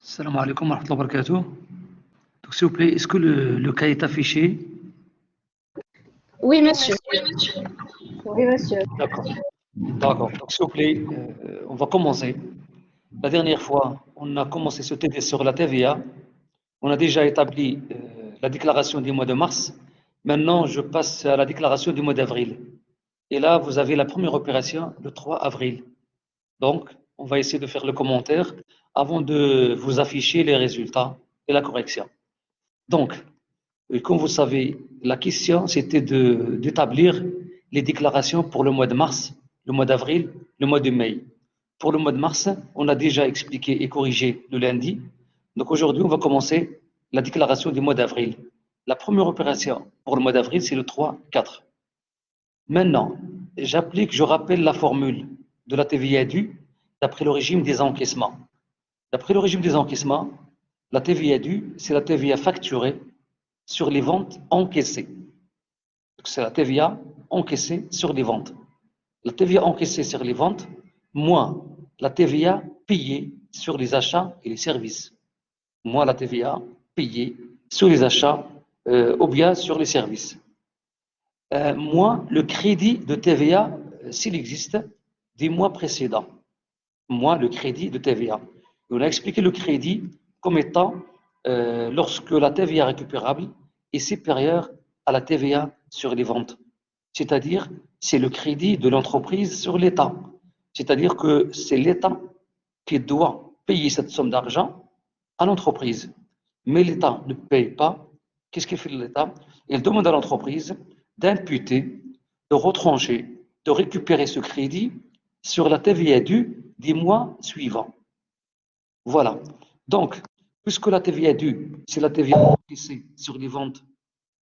Salam alaikum wa rahmatullahi wa barakatuh. Donc, s'il vous plaît, est-ce que le cas est affiché? Oui, monsieur. Oui, monsieur. D'accord. D'accord. Donc, s'il vous plaît, on va commencer. La dernière fois, on a commencé ce TD sur la TVA. On a déjà établi la déclaration du mois de mars. Maintenant, je passe à la déclaration du mois d'avril. Et là, vous avez la première opération le 3 avril. Donc, on va essayer de faire le commentaire avant de vous afficher les résultats et la correction. Donc, comme vous savez, la question, c'était d'établir les déclarations pour le mois de mars, le mois d'avril, le mois de mai. Pour le mois de mars, on a déjà expliqué et corrigé le lundi. Donc aujourd'hui, on va commencer la déclaration du mois d'avril. La première opération pour le mois d'avril, c'est le 3-4. Maintenant, je rappelle la formule de la TVA due d'après le régime des encaissements. D'après le régime des encaissements, la TVA due, c'est la TVA facturée sur les ventes encaissées. C'est la TVA encaissée sur les ventes. La TVA encaissée sur les ventes, moins la TVA payée sur les achats et les services. Moins la TVA payée sur les achats ou bien sur les services. Moins le crédit de TVA, s'il existe, des mois précédents. Moins le crédit de TVA. Et on a expliqué le crédit comme étant lorsque la TVA récupérable est supérieure à la TVA sur les ventes. C'est-à-dire, c'est le crédit de l'entreprise sur l'État. C'est-à-dire que c'est l'État qui doit payer cette somme d'argent à l'entreprise. Mais l'État ne paye pas. Qu'est-ce qu'il fait l'État? Il demande à l'entreprise d'imputer, de retrancher, de récupérer ce crédit sur la TVA due des mois suivants. Voilà. Donc, puisque la TVA due, c'est la TVA encaissée sur les ventes,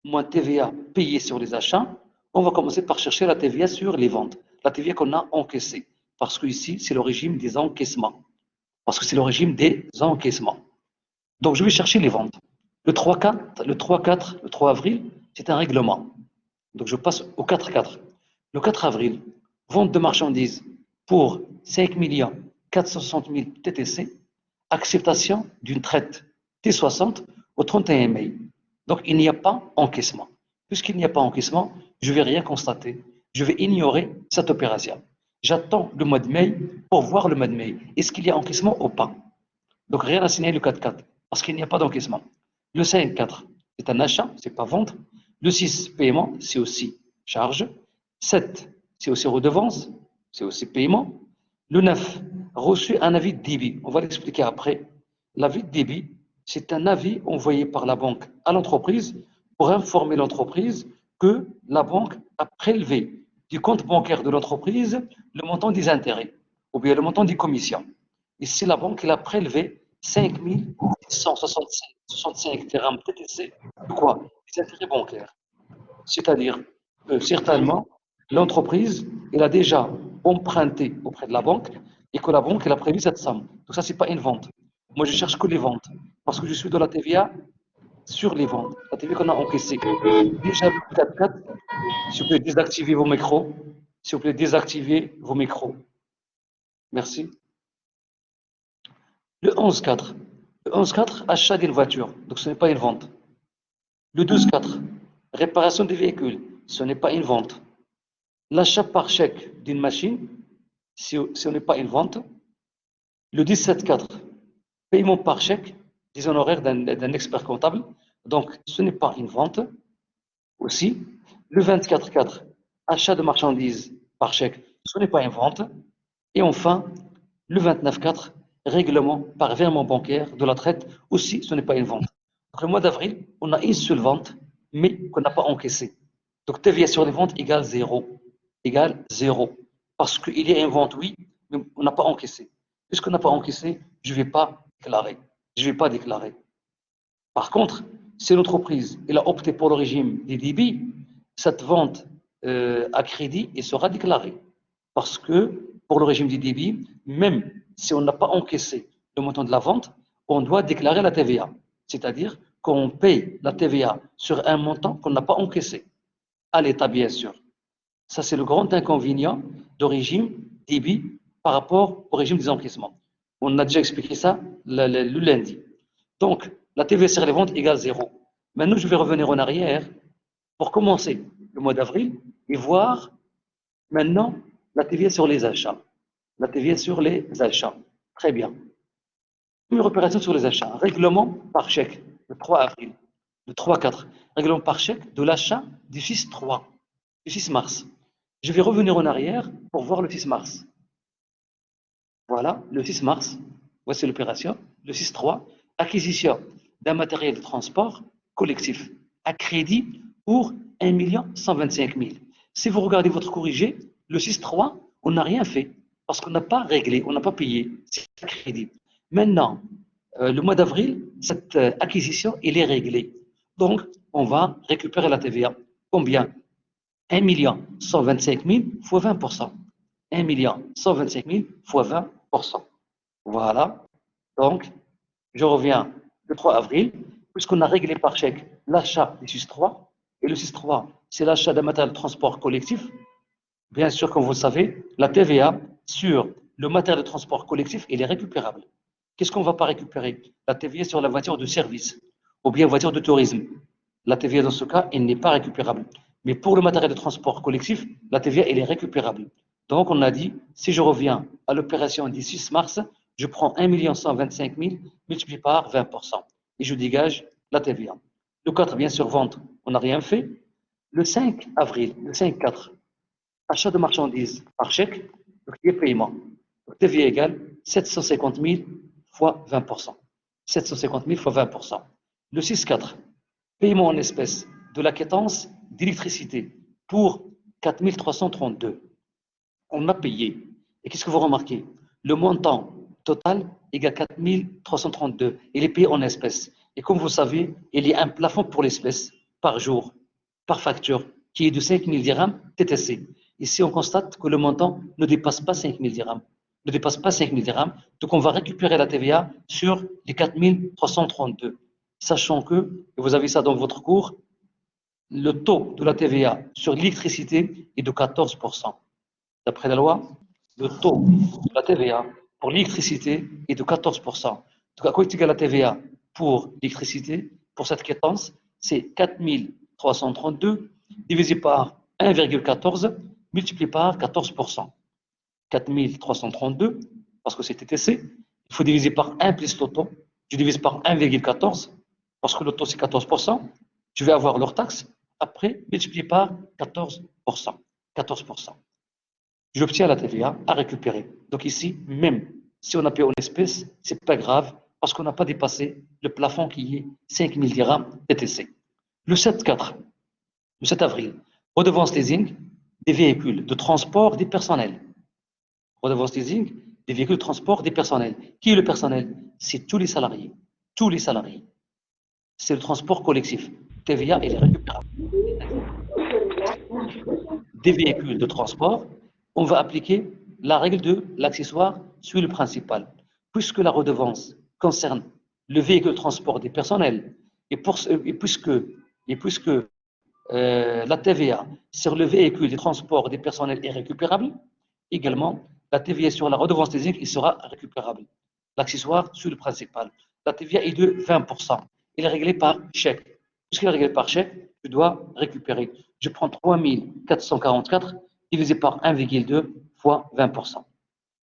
moins TVA payée sur les achats, on va commencer par chercher la TVA sur les ventes, la TVA qu'on a encaissée. Parce que ici, c'est le régime des encaissements. Parce que c'est le régime des encaissements. Donc, je vais chercher les ventes. Le 3-4, le 3 avril, c'est un règlement. Donc, je passe au 4-4. Le 4 avril, vente de marchandises pour 5 460 000 TTC, acceptation d'une traite T60 au 31 mai. Donc, il n'y a pas encaissement. Puisqu'il n'y a pas encaissement, je ne vais rien constater. Je vais ignorer cette opération. J'attends le mois de mai pour voir le mois de mai. Est-ce qu'il y a encaissement ou pas? Donc, rien à signaler le 4-4, parce qu'il n'y a pas d'encaissement. Le 5-4, c'est un achat, c'est pas vente. Le 6, paiement, c'est aussi charge. 7, c'est aussi redevance, c'est aussi paiement. Le 9, reçu un avis de débit. On va l'expliquer après. L'avis de débit, c'est un avis envoyé par la banque à l'entreprise pour informer l'entreprise que la banque a prélevé du compte bancaire de l'entreprise le montant des intérêts ou bien le montant des commissions. Ici, la banque elle a prélevé 5 165 dirhams TTC. Quoi? Des intérêts bancaires. C'est-à-dire que certainement, l'entreprise elle a déjà emprunté auprès de la banque et que la banque elle a prévu cette somme. Donc ça, ce n'est pas une vente. Moi, je cherche que les ventes parce que je suis de la TVA sur les ventes. La TVA qu'on a encaissée. Déjà, le 4-4, s'il vous plaît, désactivez vos micros. S'il vous plaît, désactivez vos micros. Merci. Le 11-4. Le 11-4, achat d'une voiture. Donc ce n'est pas une vente. Le 12-4, réparation des véhicules. Ce n'est pas une vente. L'achat par chèque d'une machine, ce n'est pas une vente. Le 17-4, paiement par chèque des honoraires d'un expert comptable. Donc ce n'est pas une vente aussi. Le 24-4, achat de marchandises par chèque. Ce n'est pas une vente. Et enfin, le 29-4, règlement par virement bancaire de la traite, aussi ce n'est pas une vente. Donc, le mois d'avril, on a une seule vente, mais qu'on n'a pas encaissée. Donc TVA sur les ventes égale 0. Égale 0. Parce qu'il y a une vente, oui, mais on n'a pas encaissé. Puisqu'on n'a pas encaissé, je ne vais pas déclarer. Je ne vais pas déclarer. Par contre, si l'entreprise elle a opté pour le régime des débits, cette vente à crédit elle sera déclarée. Parce que pour le régime des débits, même si on n'a pas encaissé le montant de la vente, on doit déclarer la TVA. C'est-à-dire qu'on paye la TVA sur un montant qu'on n'a pas encaissé, à l'État bien sûr. Ça, c'est le grand inconvénient du régime débit par rapport au régime des encaissements. On a déjà expliqué ça le lundi. Donc, la TVA sur les ventes égale 0. Maintenant, je vais revenir en arrière pour commencer le mois d'avril et voir maintenant la TVA sur les achats. La TVA sur les achats. Très bien. Première opération sur les achats. Règlement par chèque, le 3 avril, le 3-4. Règlement par chèque de l'achat du 6-3, du 6 mars. Je vais revenir en arrière pour voir le 6 mars. Voilà, le 6 mars. Voici l'opération. Le 6-3, acquisition d'un matériel de transport collectif à crédit pour 1 125 000. Si vous regardez votre corrigé, le 6-3, on n'a rien fait parce qu'on n'a pas réglé, on n'a pas payé. C'est à crédit. Maintenant, le mois d'avril, cette acquisition, elle est réglée. Donc, on va récupérer la TVA. Combien? 1 125 000 fois 20%. 1 125 000 fois 20%. Voilà. Donc, je reviens le 3 avril, puisqu'on a réglé par chèque l'achat du 6-3. Et le 6-3, c'est l'achat d'un matériel de transport collectif. Bien sûr, comme vous le savez, la TVA sur le matériel de transport collectif, elle est récupérable. Qu'est-ce qu'on ne va pas récupérer? La TVA sur la voiture de service ou bien voiture de tourisme. La TVA dans ce cas, elle n'est pas récupérable. Mais pour le matériel de transport collectif, la TVA, elle est récupérable. Donc, on a dit, si je reviens à l'opération du 6 mars, je prends 1 125 000 multiplié par 20% et je dégage la TVA. Le 4, bien sûr, vente, on n'a rien fait. Le 5 avril, le 5-4, achat de marchandises par chèque, donc qui est paiement. Donc, TVA égale 750 000 fois 20%. 750 000 fois 20%. Le 6-4, paiement en espèces de la quittance d'électricité pour 4 332. On a payé. Et qu'est-ce que vous remarquez? Le montant total égale 4 332. Il est payé en espèces. Et comme vous savez, il y a un plafond pour l'espèce par jour, par facture, qui est de 5 000 dirhams TTC. Ici, on constate que le montant ne dépasse pas 5 000 dirhams. Ne dépasse pas 5 000 dirhams. Donc, on va récupérer la TVA sur les 4 332. Sachant que, et vous avez ça dans votre cours, le taux de la TVA sur l'électricité est de 14%. D'après la loi, le taux de la TVA pour l'électricité est de 14%. Donc, à quoi est égale la TVA pour l'électricité, pour cette quittance? C'est 4 332 divisé par 1,14 multiplié par 14%. 4 332, parce que c'est TTC, il faut diviser par 1 plus le taux. Je divise par 1,14, parce que le taux c'est 14%. Je vais avoir leur taxe, après multiplié par 14%. 14%. J'obtiens la TVA à récupérer. Donc ici, même si on a payé en espèces, ce n'est pas grave, parce qu'on n'a pas dépassé le plafond qui est 5 000 dirhams TTC. Le 7-4, le 7 avril, redevance leasing des véhicules de transport des personnels. Redevance leasing des véhicules de transport des personnels. Qui est le personnel? C'est tous les salariés. Tous les salariés. C'est le transport collectif. TVA, elle est récupérable. Des véhicules de transport, on va appliquer la règle de l'accessoire sur le principal. Puisque la redevance concerne le véhicule de transport des personnels et puisque la TVA sur le véhicule de transport des personnels est récupérable, également, la TVA sur la redevance leasing il sera récupérable. L'accessoire sur le principal. La TVA est de 20%. Il est réglé par chèque. Puisqu'il est réglé par chèque, je dois récupérer. Je prends 3 444 divisé par 1,2 fois 20%.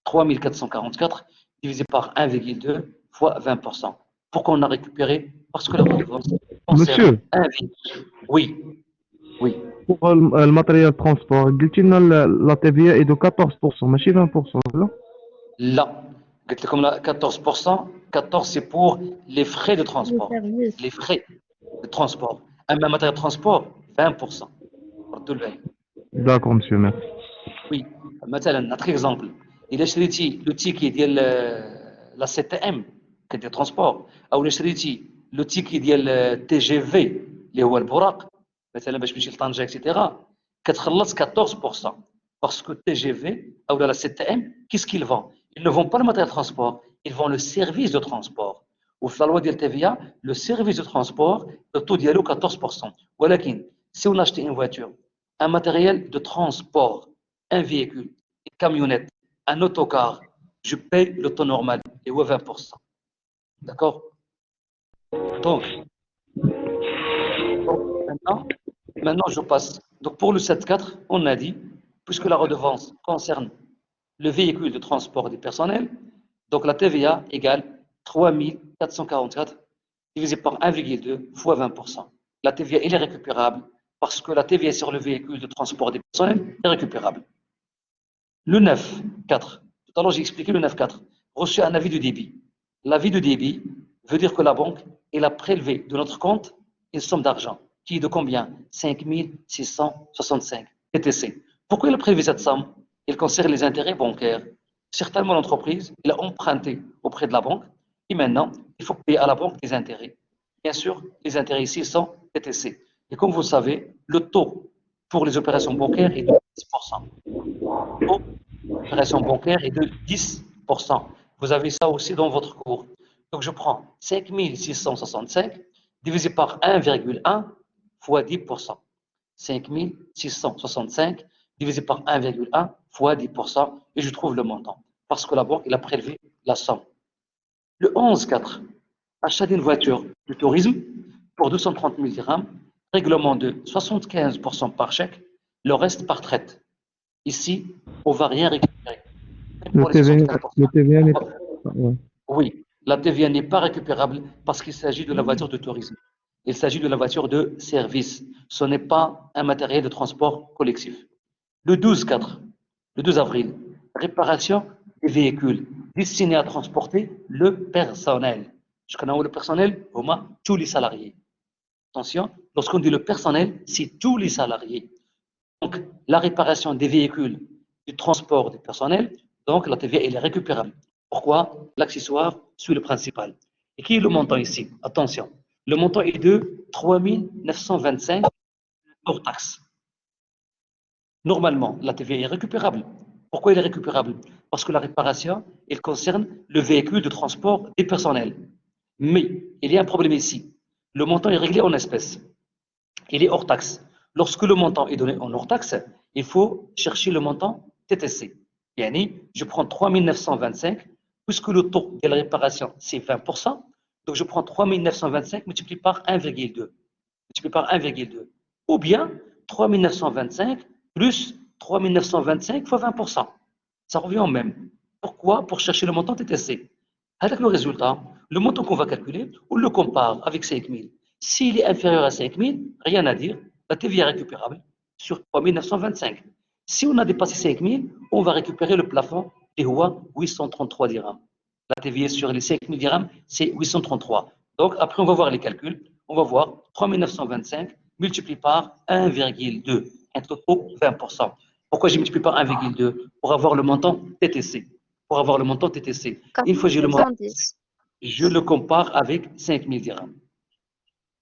3 444 divisé par 1,2 fois 20%. Pourquoi on a récupéré? Parce que la redevance concerne Monsieur, 1. Oui, oui. pour le matériel de transport, قلت لنا la TVA est de 14%, ماشي 20%, là? Là, comme là, 14%, 14 c'est pour les frais de Le transport. service. Les frais de transport. Un matériel de transport, 20%. D'accord, monsieur, merci. Oui, مثلا notre exemple, إذا شريتي لو تيكي ديال لا سي تي ام كدير ترونسبور او شريتي لو تيكي ديال تي جي في اللي هو البراق مثلا باش تمشي لطنجة اكسيتيرا كتخلص 14% باسكو تي جي في او لا سي تي ام كيس كيل فون ils ne vendent pas le matériel de transport ils vendent le service de transport وفي la loi ديال TVA le service de transport le taux ديالو 14% ولكن si on achète une voiture un matériel de transport un véhicule, une camionnette, un autocar, je paye le taux normal, et 20%. D'accord? Donc, maintenant, je passe. Donc, pour le 7.4, on a dit, puisque la redevance concerne le véhicule de transport des personnels, donc la TVA égale 3444 divisé par 1,2 fois 20%. La TVA, elle est récupérable parce que la TVA sur le véhicule de transport des personnels est récupérable. Le 9.4, tout à l'heure j'ai expliqué le 9.4, reçu un avis de débit. L'avis de débit veut dire que la banque, elle a prélevé de notre compte une somme d'argent qui est de combien? 5 665 TTC. Pourquoi elle a prélevé cette somme? Elle concerne les intérêts bancaires. Certainement, l'entreprise, elle a emprunté auprès de la banque et maintenant, il faut payer à la banque des intérêts. Bien sûr, les intérêts ici sont TTC. Et comme vous le savez, le taux pour les opérations bancaires est de 10%. L'opération bancaire est de 10%. Vous avez ça aussi dans votre cours. Donc, je prends 5 665 divisé par 1,1 fois 10%. 5 665 divisé par 1,1 fois 10% et je trouve le montant. Parce que la banque, il a prélevé la somme. Le 11.4, achat d'une voiture de tourisme pour 230 000 dirhams, règlement de 75% par chèque, le reste par traite. Ici, on ne va rien récupérer. Même Le pour les TVA, 75%. le TVA n'est pas. Ouais. Oui, la TVA n'est pas récupérable parce qu'il s'agit de la voiture de tourisme. Il s'agit de la voiture de service. Ce n'est pas un matériel de transport collectif. Le 12-4, le 12 avril, réparation des véhicules destinés à transporter le personnel. Je connais le personnel, au moins tous les salariés. Attention, lorsqu'on dit le personnel, c'est tous les salariés. Donc, la réparation des véhicules du transport du personnel, donc la TVA, elle est récupérable. Pourquoi? L'accessoire suit le principal. Et qui est le montant ici? Attention, le montant est de 3 925 hors taxe. Normalement, la TVA est récupérable. Pourquoi elle est récupérable? Parce que la réparation, elle concerne le véhicule de transport des personnels. Mais il y a un problème ici. Le montant est réglé en espèces. Il est hors taxe. Lorsque le montant est donné en hors taxe, il faut chercher le montant TTC. Yani, je prends 3 925, puisque le taux de la réparation, c'est 20%. Donc, je prends 3 925 multiplié par 1,2. Multiplié par 1,2. Ou bien 3 925 plus 3 925 fois 20%. Ça revient au même. Pourquoi? Pour chercher le montant TTC. Avec le résultat, le montant qu'on va calculer, on le compare avec 5 000. S'il est inférieur à 5 000, rien à dire, la TVA est récupérable sur 3 925. Si on a dépassé 5 000, on va récupérer le plafond des 833 dirhams. La TVA sur les 5 000 dirhams, c'est 833. Donc, après, on va voir les calculs. On va voir 3 925 multiplié par 1,2, un taux 20%. Pourquoi j'ai multiplié par 1,2? Pour avoir le montant TTC. Pour avoir le montant TTC. Une fois que j'ai le montant, 410. je le compare avec 5 000 dirhams.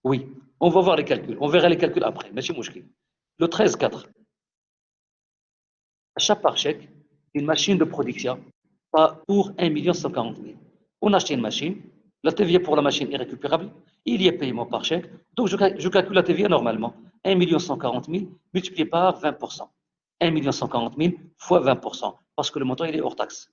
Oui, on va voir les calculs. On verra les calculs après. Mais le 13-4, achat par chèque, une machine de production pour 1 140 000. On a acheté une machine, la TVA pour la machine est récupérable, il y a paiement par chèque, donc je calcule la TVA normalement. 1 140 000 multiplié par 20%. 1 140 000 fois 20%, parce que le montant il est hors taxe.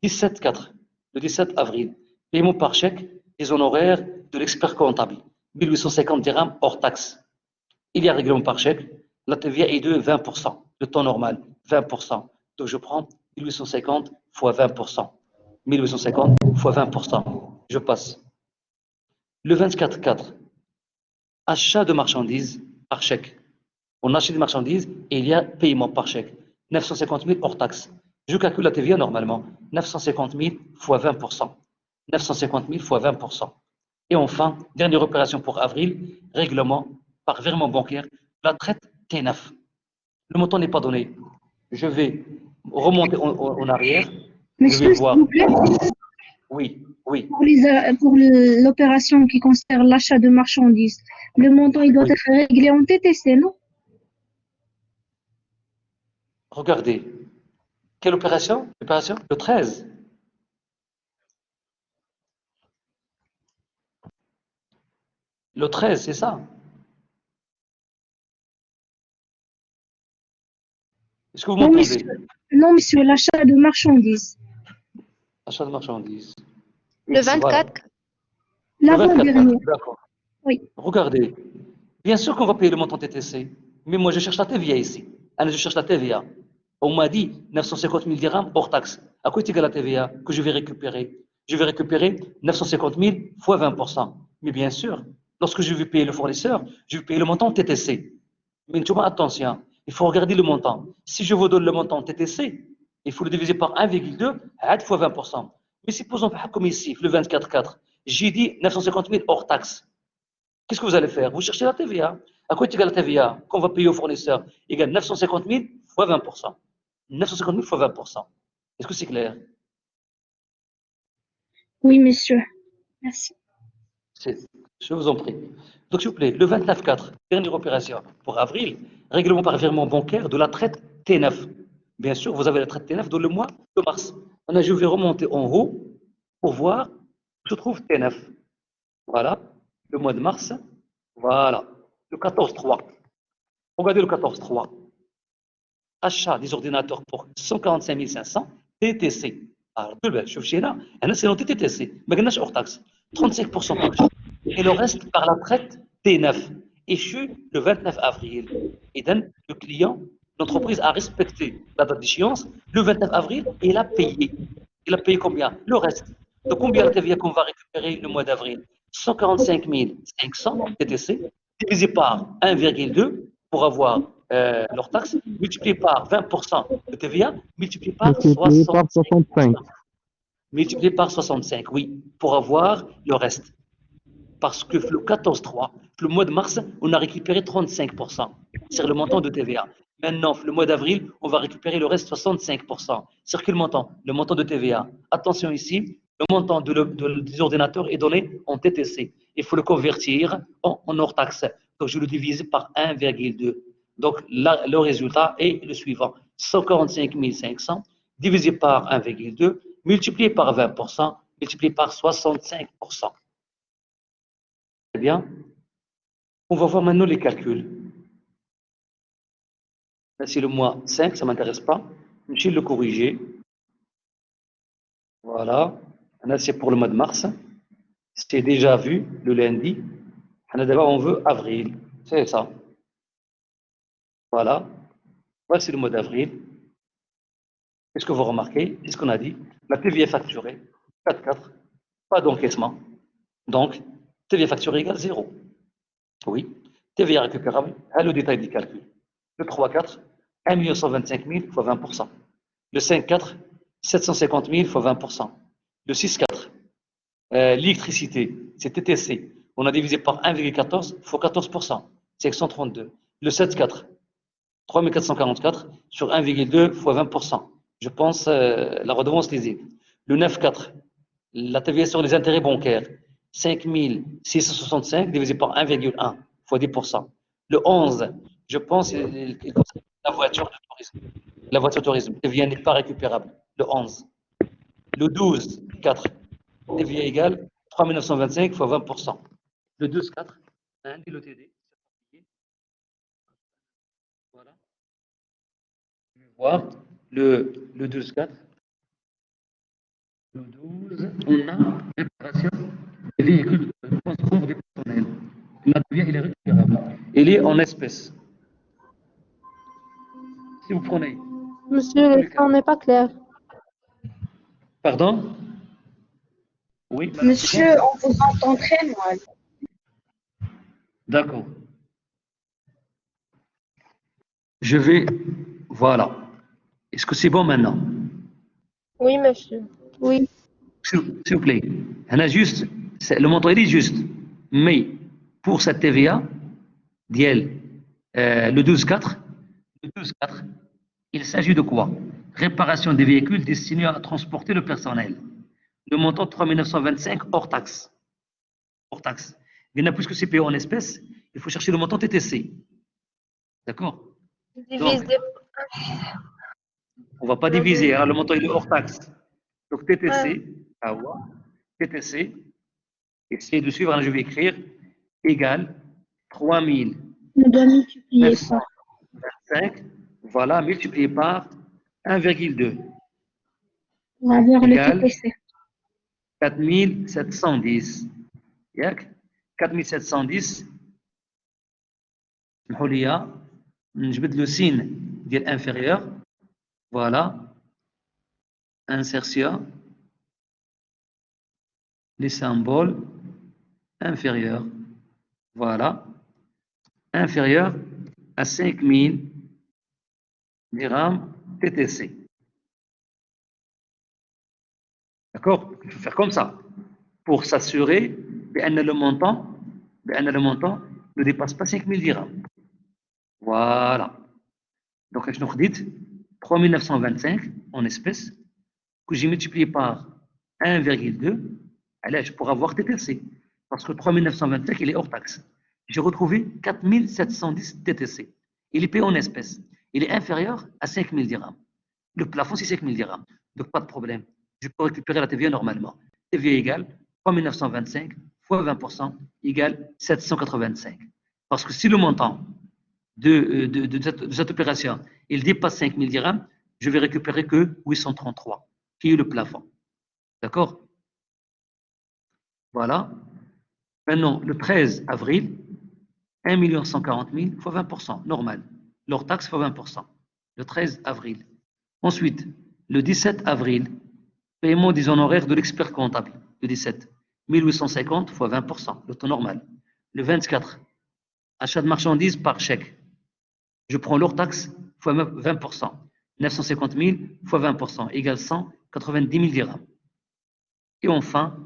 17-4, le 17 avril, paiement par chèque des honoraires de l'expert comptable, 1850 dirhams hors taxe. Il y a règlement par chèque, la TVA est de 20%, le temps normal, 20%. Donc je prends 1850 fois 20%. 1850 fois 20%. Je passe. Le 24-4, achat de marchandises par chèque. On achète des marchandises et il y a paiement par chèque. 950 000 hors taxe. Je calcule la TVA normalement. 950 000 fois 20%. 950 000 fois 20%. Et enfin, dernière opération pour avril, règlement par virement bancaire, la traite T9. Le montant n'est pas donné. Je vais remonter en arrière. Je vais Monsieur, s'il voir. vous plaît, Oui, oui, pour l'opération qui concerne l'achat de marchandises, le montant il doit oui. être réglé en TTC, non? Regardez. Quelle opération? Opération le 13. Le 13, c'est ça. Est-ce que vous Non, m'entendez? monsieur. Non, monsieur, l'achat de marchandises. Achat de marchandises. Le Voilà. 24. Le L'avant-dernier. 24, d'accord. Oui. Regardez, bien sûr qu'on va payer le montant TTC, mais moi je cherche la TVA ici. Je cherche la TVA. On m'a dit 950 000 dirhams hors taxe. À quoi est égale la TVA que je vais récupérer? Je vais récupérer 950 000 fois 20%. Mais bien sûr, lorsque je vais payer le fournisseur, je vais payer le montant TTC. Mais tu vois, attention, il faut regarder le montant. Si je vous donne le montant TTC, il faut le diviser par 1,2 fois 20%. Mais supposons, comme ici, le 24,4, j'ai dit 950 000 hors taxe. Qu'est-ce que vous allez faire? Vous cherchez la TVA. À quoi est égale la TVA qu'on va payer au fournisseur? Égale 950 000 fois 20%. 950 000 fois 20%. Est-ce que c'est clair? Oui, monsieur. Merci. Je vous en prie. Donc, s'il vous plaît, le 29-4, dernière opération pour avril, règlement par virement bancaire de la traite T9. Bien sûr, vous avez la traite T9 dans le mois de mars. Maintenant, je vais remonter en haut pour voir où se trouve T9. Voilà, le mois de mars. Voilà, le 14-3. Regardez le 14-3. Achat des ordinateurs pour 145 500 TTC. Alors, je suis là, c'est noté TTC, mais il hors taxe. 35% par achat. Et le reste par la traite T9, échu le 29 avril. Et donc, le client, l'entreprise a respecté la date d'échéance, le 29 avril, et il a payé. Il a payé combien? Le reste. Donc, combien la TVA qu'on va récupérer le mois d'avril? 145 500 TTC, divisé par 1,2 pour avoir leur taxe, multiplié par 20% de TVA, multiplié par Multiplié par 65. multiplié par 65, oui, pour avoir le reste. Parce que le 14-3, le mois de mars, on a récupéré 35%. C'est le montant de TVA. Maintenant, le mois d'avril, on va récupérer le reste 65%. C'est quel montant? Le montant de TVA. Attention ici, le montant des ordinateurs est donné en TTC. Il faut le convertir en hors taxe. Donc, je le divise par 1,2. Donc, là, le résultat est le suivant. 145 500 divisé par 1,2, multiplié par 20%, multiplié par 65%. Très bien. On va voir maintenant les calculs. Là, c'est le mois 5, ça ne m'intéresse pas. Je vais le corriger. Voilà. Là, c'est pour le mois de mars. C'est déjà vu le lundi. D'abord, on veut avril. C'est ça. Voilà. Voici le mois d'avril. Qu'est-ce que vous remarquez? C'est ce qu'on a dit. La TVA facturée, 4,4. Pas d'encaissement. Donc, TVA facturée égale 0. Oui. TVA récupérable, le détail du calcul. Le 3,4, 1 125 000 fois 20%. Le 5,4, 750 000 fois 20%. Le 6,4, l'électricité, c'est TTC. On a divisé par 1,14 fois 14%. C'est 132. Le 7,4, 3 444 sur 1,2 fois 20%. Je pense la redevance lisible. Le 9,4, la TVA sur les intérêts bancaires, 5 665 divisé par 1,1 fois 10%. Le 11, je pense il concerne la voiture de tourisme. La voiture de tourisme, TVA n'est pas récupérable. Le 11. Le 12, 4, TVA égale 3 925 fois 20%. Le 12, 4, le TD. Voilà. Je vais voir le 12, 4. Le 12, on a réparation des véhicules de transport des personnels. La TVA, il est récupérable. Il est en espèces. Si vous prenez. Monsieur, le son n'est pas clair. Pardon? Oui, Monsieur, on vous entend très mal. d'accord. Je vais. Voilà. Est-ce que c'est bon maintenant? Oui, monsieur. Oui. S'il vous plaît. Juste, le montant il est juste. Mais pour cette TVA, le 12,4, il s'agit de quoi? Réparation des véhicules destinés à transporter le personnel. Le montant de 3 925 hors taxe. Hors taxe. Il y en a plus que c'est payé en espèces, il faut chercher le montant TTC. D'accord? Donc, on ne va pas diviser, hein, le montant il est hors taxe. Donc TTC, TTC, essayez de suivre, hein, je vais écrire, égale 3 On doit multiplier ça. 925, voilà, multiplié par 1,2. Pour avoir le Égale TTC. 4 710. ياك 4710 سمحوا لي نجبد لو سين ديال انفيريور فوالا insertion les symboles inférieurs voilà inférieur à 5000 dirhams TTC. D'accord? Il faut faire comme ça pour s'assurer que le montant ne dépasse pas 5000 dirhams. Voilà. Donc, je nous dis 3925 en espèces que j'ai multiplié par 1,2 pour avoir TTC. Parce que 3925, il est hors taxe. J'ai retrouvé 4710 TTC. Il est payé en espèces. Il est inférieur à 5000 dirhams. Le plafond, c'est 5000 dirhams. Donc, pas de problème. Je peux récupérer la TVA normalement. TVA égale 3925 fois 20% égale 785. Parce que si le montant de cette opération, il dépasse 5000 dirhams, je vais récupérer que 833, qui est le plafond. D'accord? Voilà. Maintenant, le 13 avril, 1 140 000 fois 20%, normal. Leur taxe fois 20%. Le 13 avril. Ensuite, le 17 avril, paiement des honoraires de l'expert comptable. Le 17, 1850 fois 20%, le taux normal. Le 24, achat de marchandises par chèque. Je prends leur taxe fois 20%. 950 000 fois 20% égale 190 000 dirhams. Et enfin,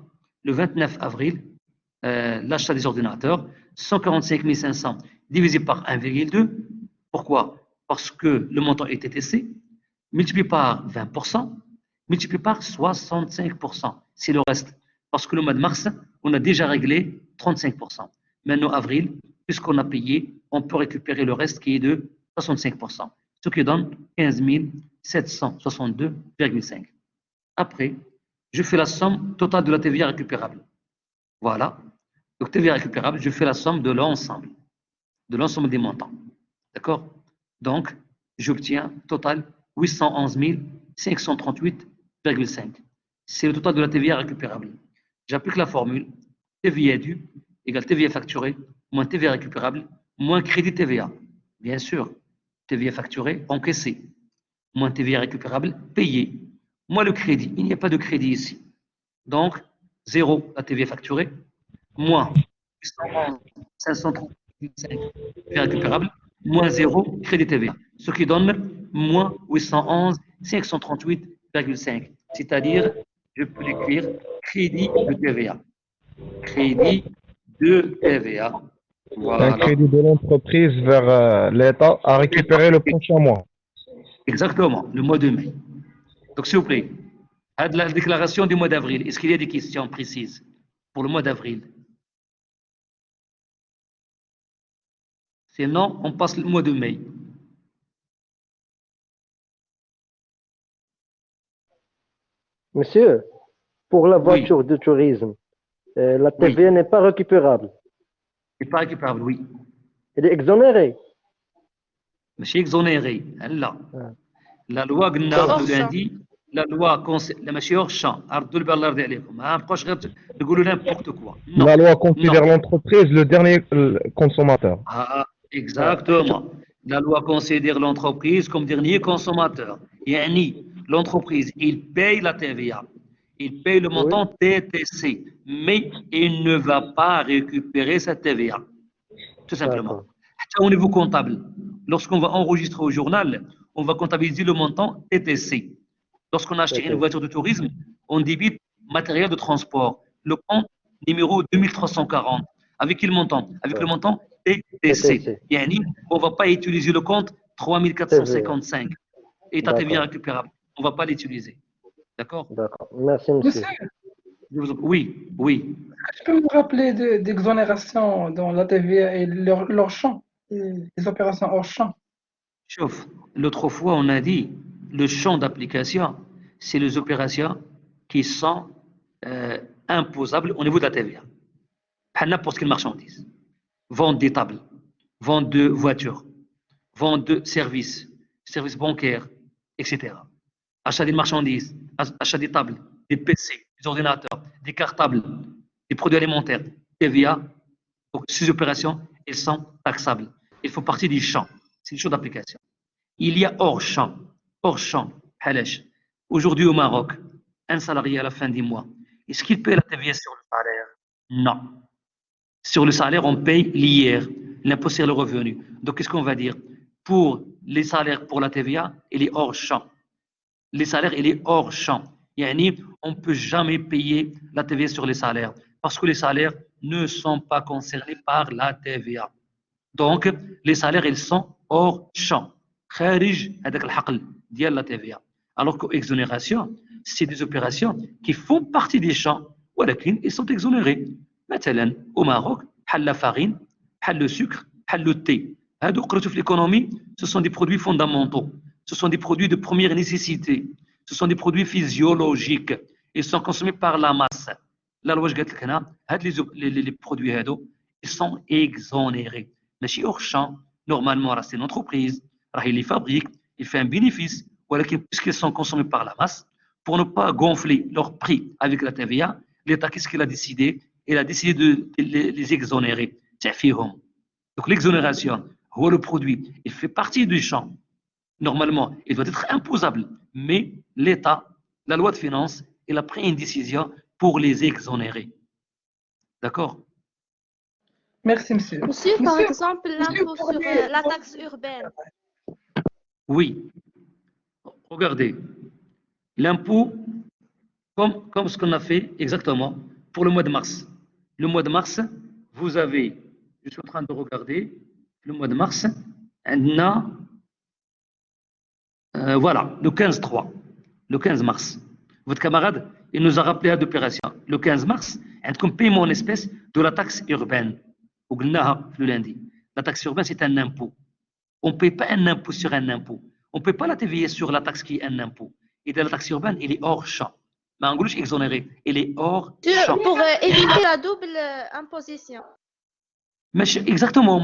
le 29 avril, l'achat des ordinateurs, 145 500 divisé par 1,2. Pourquoi? Parce que le montant est TTC, multiplié par 20%, multiplié par 65%. C'est le reste. Parce que le mois de mars, on a déjà réglé 35%. Maintenant, avril, puisqu'on a payé, on peut récupérer le reste qui est de 65%. Ce qui donne 15 762,5. Après, je fais la somme totale de la TVA récupérable. Voilà. Donc, TVA récupérable, je fais la somme de l'ensemble des montants. D'accord? Donc, j'obtiens total 811 538,5. C'est le total de la TVA récupérable. J'applique la formule TVA due égale TVA facturée moins TVA récupérable moins crédit TVA. Bien sûr, TVA facturée encaissée moins TVA récupérable payée. Moins le crédit. Il n'y a pas de crédit ici. Donc, 0 la TVA facturée moins 811 535 TVA récupérable moins 0 crédit TVA. Ce qui donne moins 811 538,5. C'est-à-dire, je peux l'écrire crédit de TVA. Crédit de TVA. Voilà. Un crédit de l'entreprise vers l'État à récupérer le prochain mois. Exactement, le mois de mai. Donc, s'il vous plaît, à la déclaration du mois d'avril, est-ce qu'il y a des questions précises pour le mois d'avril? Sinon, on passe le mois de mai. Monsieur, pour la voiture de tourisme, la TVA n'est pas récupérable. n'est pas récupérable, oui. Elle est exonérée. ماشي exonéré. Là. La loi قلنا lundi, la loi ماشي hors champ. عرضوا البال الله يرضي عليكم. ما نبقاوش غير نقولوا n'importe quoi. La loi considère l'entreprise le dernier consommateur. Ah, exactement. La loi considère l'entreprise comme dernier consommateur. يعني l'entreprise, il paye la TVA. Il paye le montant TTC, mais il ne va pas récupérer sa TVA. Tout simplement. Au niveau comptable, lorsqu'on va enregistrer au journal, on va comptabiliser le montant TTC. Lorsqu'on achète une voiture de tourisme, on débite matériel de transport, le compte numéro 2340. Avec quel montant? Avec le montant TTC. On ne va pas utiliser le compte 3455. Et ta TVA récupérable. On ne va pas l'utiliser. D'accord? D'accord. Merci, monsieur. Oui, oui. Je peux me rappeler d'exonération dans la TVA et leur champ, les opérations hors champ. Sauf, l'autre fois, on a dit, le champ d'application, c'est les opérations qui sont imposables au niveau de la TVA. Pas n'importe quelle marchandise. Vente des tables, vente de voitures, vente de services bancaires, etc. Achat des marchandises, achat des tables, des PC, des ordinateurs, des cartables, des produits alimentaires. TVA. Donc, ces opérations, elles sont taxables. Elles font partie du champ. C'est une chose d'application. Il y a hors champ. Hors champ, Halesh. Aujourd'hui au Maroc, un salarié à la fin du mois, est-ce qu'il paie la TVA sur le salaire? Non. Sur le salaire, on paye l'IR, l'impôt sur le revenu. Donc, qu'est-ce qu'on va dire? Pour les salaires pour la TVA, il est hors champ. Les salaires, il est hors champ. Yani, on ne peut jamais payer la TVA sur les salaires parce que les salaires ne sont pas concernés par la TVA. Donc, les salaires, ils sont hors champ. Kharij هذاك الحقل ديال la TVA. Alors qu'exonération, c'est des opérations qui font partie des champs, ولكن ils sont exonérés. مثلا au Maroc, بحال la farine, بحال le sucre, بحال le thé. هادو قريتو في l'économie, ce sont des produits fondamentaux. Ce sont des produits de première nécessité. Ce sont des produits physiologiques. Ils sont consommés par la masse. La loi قالت لك هنا هاد les produits هادو, ils sont exonérés. ماشي hors champ. Normalement, c'est une entreprise. Il les fabrique, il fait un bénéfice. Puisqu'ils sont consommés par la masse, pour ne pas gonfler leur prix avec la TVA, l'État, qu'est-ce qu'il a décidé? Il a décidé de les exonérer. Donc l'exonération, le produit, il fait partie du champ. Normalement, il doit être imposable. Mais l'État, la loi de finances, il a pris une décision pour les exonérer. D'accord? Merci, monsieur. Monsieur, par Monsieur, exemple, l'impôt sur la taxe urbaine. Oui. Regardez. L'impôt, comme ce qu'on a fait exactement pour le mois de mars. Le mois de mars, vous avez, je suis en train de regarder, le mois de mars, on a, voilà, le 15-3, le 15 mars. Votre camarade, il nous a rappelé à deux opérations. Le 15 mars, on a comme paiement en espèces de la taxe urbaine. Le lundi. La taxe urbaine, c'est un impôt. On ne paye pas un impôt sur un impôt. On ne peut pas la TVA sur la taxe qui est un impôt. Et de la taxe urbaine, il est hors champ. Mais en gros, exonéré. Il est hors champ. Pour éviter la double imposition. Mais exactement.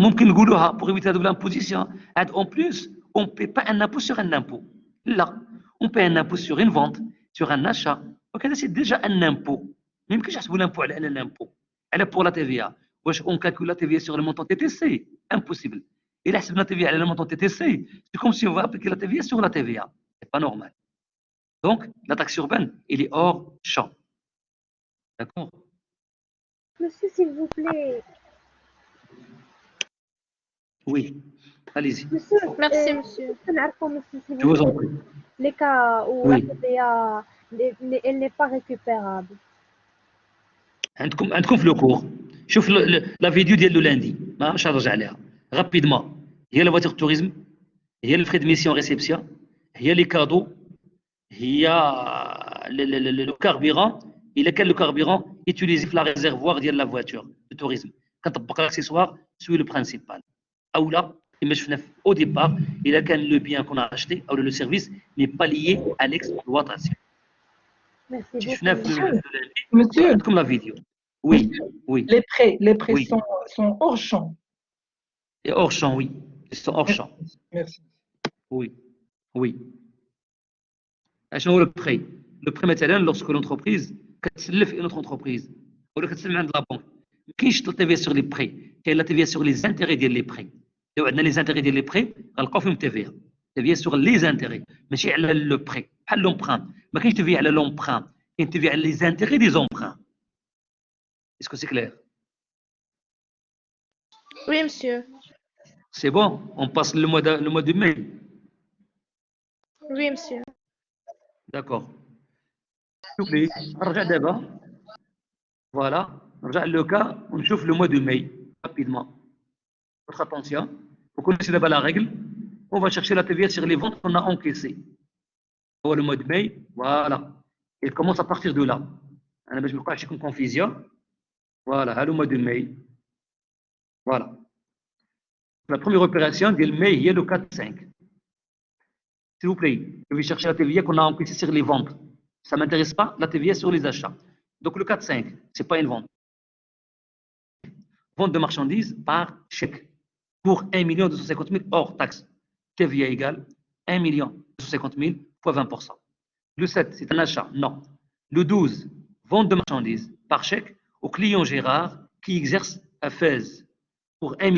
Pour éviter la double imposition. En plus, on ne paye pas un impôt sur un impôt. Là, on paye un impôt sur une vente, sur un achat. Donc, c'est déjà un impôt. Même que j'ai l'impôt, elle est un impôt. Elle est pour la TVA. On calcule la TVA sur le montant TTC. Impossible. Et là, si la TVA elle est le montant TTC, c'est comme si on va appliquer la TVA sur la TVA. C'est pas normal. Donc, la taxe urbaine, elle est hors champ. D'accord? Monsieur, s'il vous plaît. Oui, allez-y. Monsieur, Merci, monsieur. Je vous en prie. Les cas où Oui. la TVA, elle n'est pas récupérable. عندكم في لو كور شوف لا فيديو ديال لو لاندي مش هنرجع عليها رابيدمون هي لا فواتير توريزم هي الفري دو ميسيون ريسبسيون هي لي كادو هي لو كاربيرون الا كان لو كاربيرون يوتيليزي في لا ريزيرفوار ديال لا فواتور دو توريزم كنطبق الاكسيسوار سوي لو برينسيبال او لا كما شفنا او ديبار الا كان لو بيان كون اشتي او لو سيرفيس ني با ليي à l'exploitation. Monsieur, Comme la vidéo. Oui, oui. les prêts Oui. sont hors champ. Et hors champ, oui. Ils sont hors champ. Merci. Oui, oui. Le prêt. Le prêt, maintenant, lorsque l'entreprise, كتسلف une autre entreprise, ou كتسلم عند la banque, ما كاينش la TVA sur les prêts, كاين la TVA sur les intérêts ديال les prêts. لو عندنا les intérêts ديال les prêts, غنلقاو فيهم TVA. TVA sur les intérêts, ماشي على le prêt. بحال l'emprunt. ما كاينش TVA على l'emprunt, كاين TVA على les intérêts des emprunts. Est-ce que c'est clair? Oui, monsieur. C'est bon, on passe le mois de mai. Oui, monsieur. D'accord. S'il vous plaît, regarde d'abord. Voilà, regarde le cas, on chauffe le mois de mai, rapidement. Votre attention, vous connaissez d'abord la règle. On va chercher la TVA sur les ventes qu'on a encaissées. Le mois de mai, voilà. Il commence à partir de là. Je ne vais pas acheter une confusion. Voilà, le mois de mai. Voilà. La première opération de mai, il y a le 4-5. S'il vous plaît, je vais chercher la TVA qu'on a encaissée sur les ventes. Ça ne m'intéresse pas, la TVA sur les achats. Donc le 4-5, ce n'est pas une vente. Vente de marchandises par chèque pour 1 250 000 hors taxe. TVA égale 1 250 000 fois 20%. Le 7, c'est un achat. Non. Le 12, vente de marchandises par chèque au client Gérard qui exerce à Fès pour 1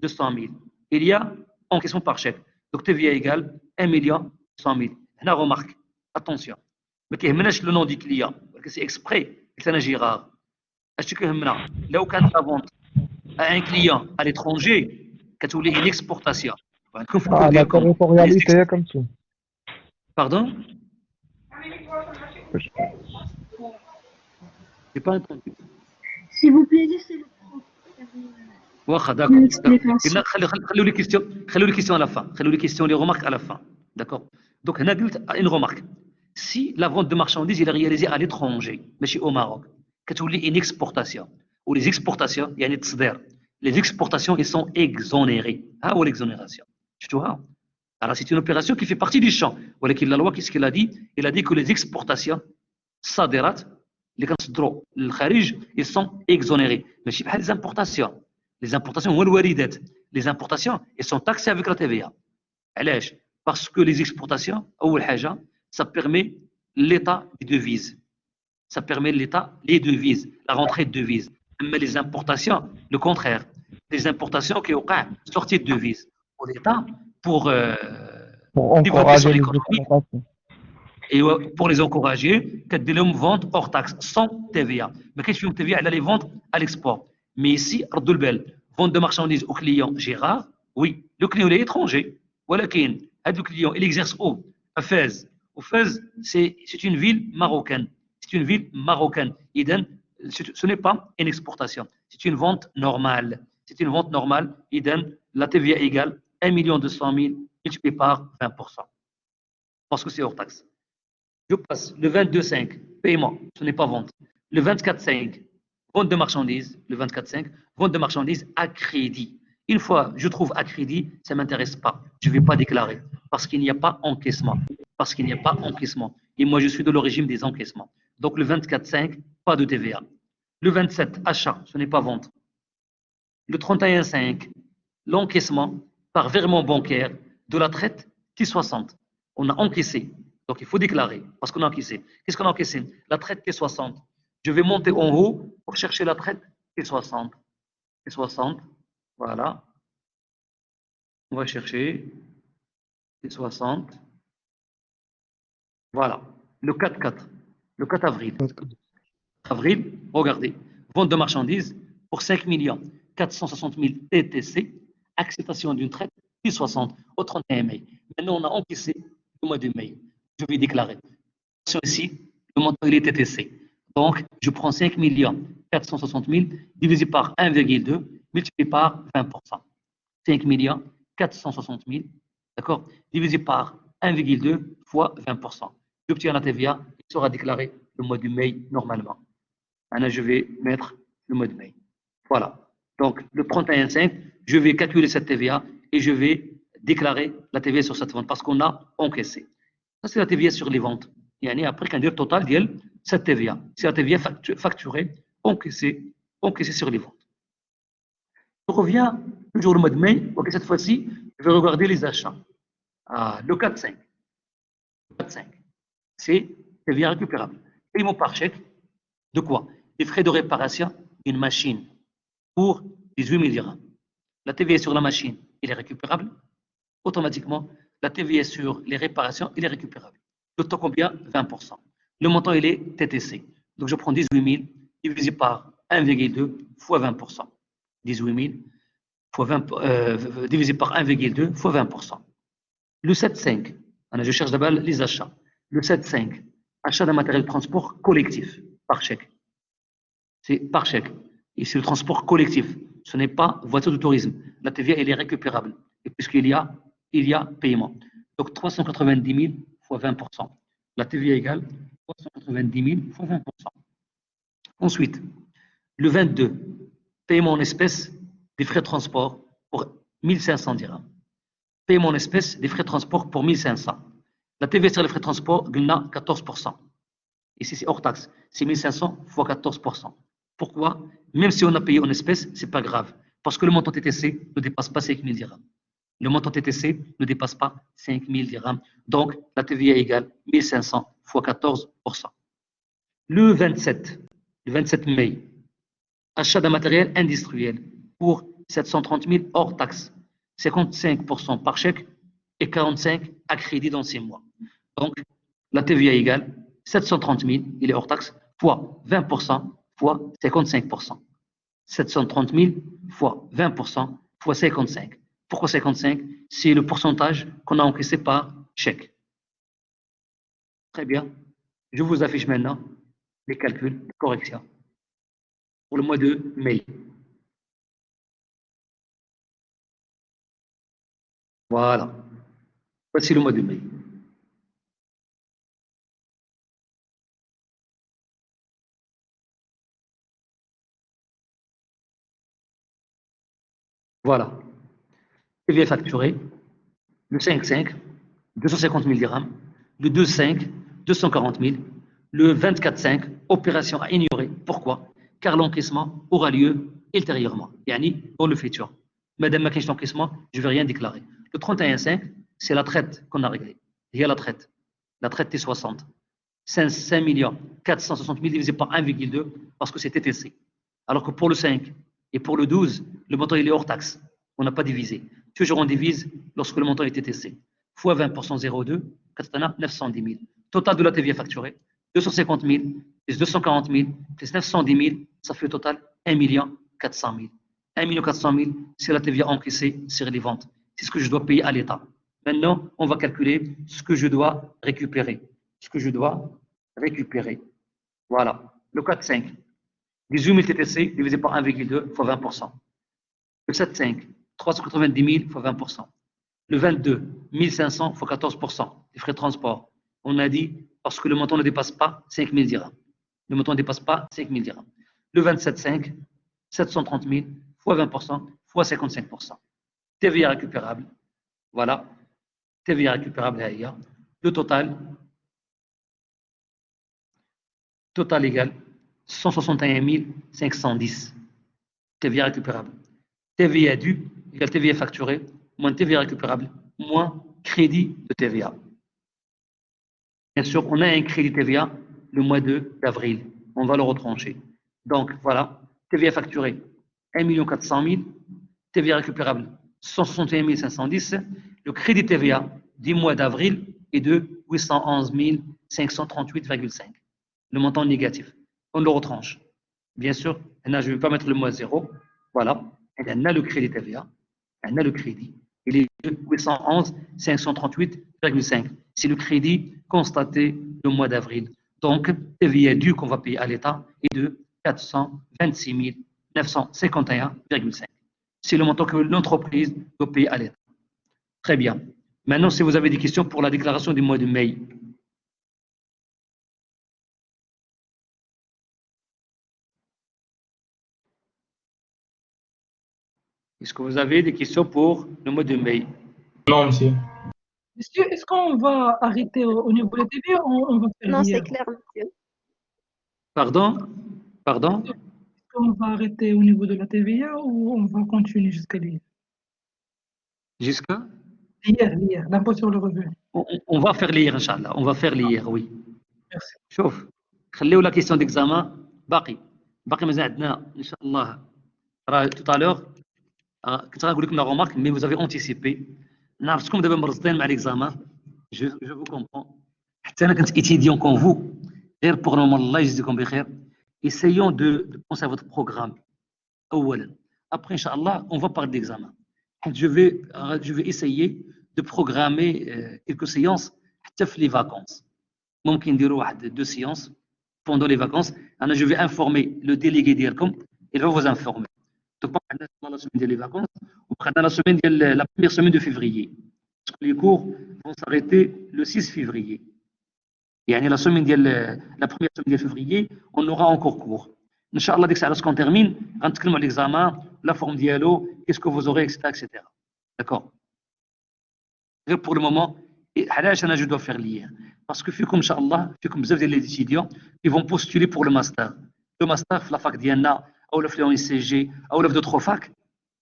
200 000. Il y a encaissement par chèque. Donc TVA égale 1 100 000. Là, remarque, attention. Mais qui est le nom du client, parce que c'est exprès, c'est un gérard. Est-ce que là où quand la vente à un client à l'étranger, quand vous voulez une exportation. Ah, la territorialité est comme ça. Pardon? J'ai pas entendu. S'il vous plaît, laissez-le prendre. واخا d'accord. L'explication. خلوا les questions à la fin. خلوا les questions, les remarques à la fin. D'accord. Donc, هنا قلت une remarque. Si la vente de marchandises est réalisée à l'étranger, ماشي au Maroc, كتولي une exportation. Ou les exportations, يعني التصدير. Les exportations, ils sont exonérées. ها هو l'exonération. شفتوها؟ Alors, c'est une opération qui fait partie du champ. ولكن la loi, qu'est-ce qu'elle a dit? Elle a dit que les exportations, صادرات, اللي كنصدروا للخارج, ils sont exonérés. ماشي بحال les importations. Les importations, les importations, elles sont taxées avec la TVA. علاش؟ Parce que les exportations, أول حاجة, ça permet l'état des devises. Ça permet l'état, les devises, la rentrée de devises. Mais les importations, le contraire. Les importations qui ont sorti de devises. Pour l'État, pour développer son encourager les économie. exportations. Et pour les encourager, qu'elles les vendent hors taxe, sans TVA. Mais qu'est-ce que tu TVA? Elle a les ventes à l'export. Mais ici, vente de marchandises au client Gérard, oui, le client est étranger. Voilà le client, il exerce où? À Fès. Au Fès, c'est une ville marocaine. C'est une ville marocaine. Iden, ce n'est pas une exportation. C'est une vente normale. C'est une vente normale. Iden, la TVA égale 1 200 000 multiplié par 20%. Parce que c'est hors taxe. Je passe le 22,5, paiement, ce n'est pas vente. Le 24,5, vente de marchandises. Le 24,5, vente de marchandises à crédit. Une fois je trouve à crédit, ça ne m'intéresse pas. Je ne vais pas déclarer parce qu'il n'y a pas encaissement. Parce qu'il n'y a pas encaissement. Et moi, je suis de l'origine des encaissements. Donc le 24,5, pas de TVA. Le 27, achat, ce n'est pas vente. Le 31,5, l'encaissement par virement bancaire de la traite T60. On a encaissé. Donc il faut déclarer parce qu'on a encaissé. Qu'est-ce qu'on a encaissé? La traite T60. Je vais monter en haut pour chercher la traite T60. T60, voilà. On va chercher T60. Voilà. Le 4-4. Le 4 avril. Avril, regardez. Vente de marchandises pour 5 460 000 TTC. Acceptation d'une traite T60 au 31 mai. Maintenant, on a encaissé le mois de mai. Je vais déclarer. Ici, le montant il est TTC. Donc, je prends 5 460 000 divisé par 1,2 multiplié par 20%. 5 460 000, d'accord, divisé par 1,2 fois 20%. J'obtiens la TVA, il sera déclaré le mois de mai normalement. Maintenant, je vais mettre le mois de mai. Voilà. Donc, le 31,5, je vais calculer cette TVA et je vais déclarer la TVA sur cette vente parce qu'on a encaissé. Ça, c'est la TVA sur les ventes. Et après, quand on dit le total, cette TVA. C'est la TVA facturée, encaissée sur les ventes. Je reviens toujours le mois de mai. Ok, cette fois-ci, je vais regarder les achats. Le 4,5. Le 4,5. C'est TVA récupérable. Paiement par chèque. De quoi? Des frais de réparation d'une machine pour 18 000 dirhams. La TVA sur la machine, elle est récupérable. Automatiquement, la TVA sur les réparations, elle est récupérable. Le taux combien? 20%. Le montant, il est TTC. Donc, je prends 18 000 divisé par 1,2 fois 20%. 18 000 fois 20, divisé par 1,2 fois 20%. Le 7,5, je cherche d'abord les achats. Le 7,5, achat d'un matériel de transport collectif, par chèque. C'est par chèque. Et c'est le transport collectif. Ce n'est pas voiture de tourisme. La TVA, elle est récupérable. Et puisqu'il y a paiement. Donc 390 000 fois 20%. La TVA égale 390 000 fois 20%. Ensuite, le 22, paiement en espèces des frais de transport pour 1500 dirhams. Paiement en espèces des frais de transport pour 1500. La TVA sur les frais de transport, il y a 14%. Ici, c'est hors taxe. C'est 1500 fois 14%. Pourquoi? Même si on a payé en espèces, ce n'est pas grave. Parce que le montant TTC ne dépasse pas 5 000 dirhams. Le montant TTC ne dépasse pas 5 000 dirhams. Donc, la TVA égale 1500 fois 14%. Le 27 mai, Achat d'un matériel industriel pour 730 000 hors taxe. 55% par chèque et 45% à crédit dans 6 mois. Donc, la TVA égale 730 000, il est hors taxe, fois 20% fois 55%. 730 000 fois 20% fois 55. Pourquoi 55? C'est le pourcentage qu'on a encaissé par chèque. Très bien. Je vous affiche maintenant les calculs de correction pour le mois de mai. Voilà. Voici le mois de mai. Voilà. TVA facturé, le 5,5, 250 000 dirhams, le 2,5, 240 000, le 24,5, opération à ignorer. Pourquoi? Car l'encaissement aura lieu ultérieurement, yani dans le futur. Madame ma question d'encaissement, je ne vais rien déclarer. Le 31,5, c'est la traite qu'on a réglée. Il y a la traite T60. 5 460 000 divisé par 1,2 parce que c'est TTC. Alors que pour le 5 et pour le 12, le montant il est hors taxe. On n'a pas divisé. Toujours on divise lorsque le montant est TTC. Fois 20% 0,2, 910 000. Total de la TVA facturée, 250 000, plus 240 000, plus 910 000, ça fait au total 1 400 000. 1 400 000, c'est la TVA encaissée sur les ventes. C'est ce que je dois payer à l'État. Maintenant, on va calculer ce que je dois récupérer. Voilà. Le 4,5, 18 000 TTC divisé par 1,2 fois 20%. Le 7,5, 390 000 fois 20%. Le 22, 1500 fois 14%. Les frais de transport. On a dit parce que le montant ne dépasse pas 5 000 dirhams. Le montant ne dépasse pas 5 000 dirhams. Le 27,5, 730 000 fois 20% fois 55%. TVA récupérable. Voilà. TVA récupérable ailleurs. Le total égal 161 510. TVA récupérable. TVA due égale TVA facturée moins TVA récupérable moins crédit de TVA. Bien sûr, on a un crédit TVA le mois d'avril. On va le retrancher. Donc, voilà. TVA facturée 1 400 000. TVA récupérable 161 510. Le crédit TVA du mois d'avril est de 811 538,5. Le montant négatif. On le retranche. Bien sûr, là, je ne vais pas mettre le mois 0. Voilà. Et on a le crédit TVA. On a le crédit. Il est de 811 538,5. C'est le crédit constaté le mois d'avril. Donc, TVA dû qu'on va payer à l'État est de 426 951,5. C'est le montant que l'entreprise doit payer à l'État. Très bien. Maintenant, si vous avez des questions pour la déclaration du mois de mai. Est-ce que vous avez des questions pour le mois de mai? Non, monsieur. Monsieur, est-ce qu'on va arrêter au niveau de la TVA ou on va faire Non, c'est l'IR? clair, monsieur. Pardon? Est-ce qu'on va arrêter au niveau de la TVA ou on va continuer jusqu'à l'IR? Jusqu'à? L'IR, l'impôt sur le revenu. On va faire l'IR, Inch'Allah. On va faire l'IR, oui. Merci. شوف خليو la question d'examen باقي مازال عندنا ان شاء الله راه tout à l'heure كنت غنقول لكم لا remarque mais vous avez anticipé نعرفتكم دابا مرتين مع l'examen je vous comprends حتى انا كنت étudiant comme vous غير pour le moment الله يجزيكم بخير essayons de penser à votre programme اولا après inchallah on va parler d'examen je vais essayer de programmer quelques séances حتى في les vacances ممكن نديروا واحد 2 séances pendant les vacances. Alors, je vais informer le délégué d'IRCOM, il va vous informer. Donc, pendant la semaine des vacances, ou pendant la première semaine de février. Parce que les cours vont s'arrêter le 6 février. Et la première semaine de février, on aura encore cours. Inch'Allah, dès que ça qu'on termine, on va l'examen, la forme dialogue, qu'est-ce que vous aurez, etc. D'accord. Pour le moment, je dois faire l'IR. Parce que, Inch'Allah, vous avez des étudiants qui vont postuler pour le master. Le master, la fac d'Iana, ou le FLONCG, ou d'autres facs,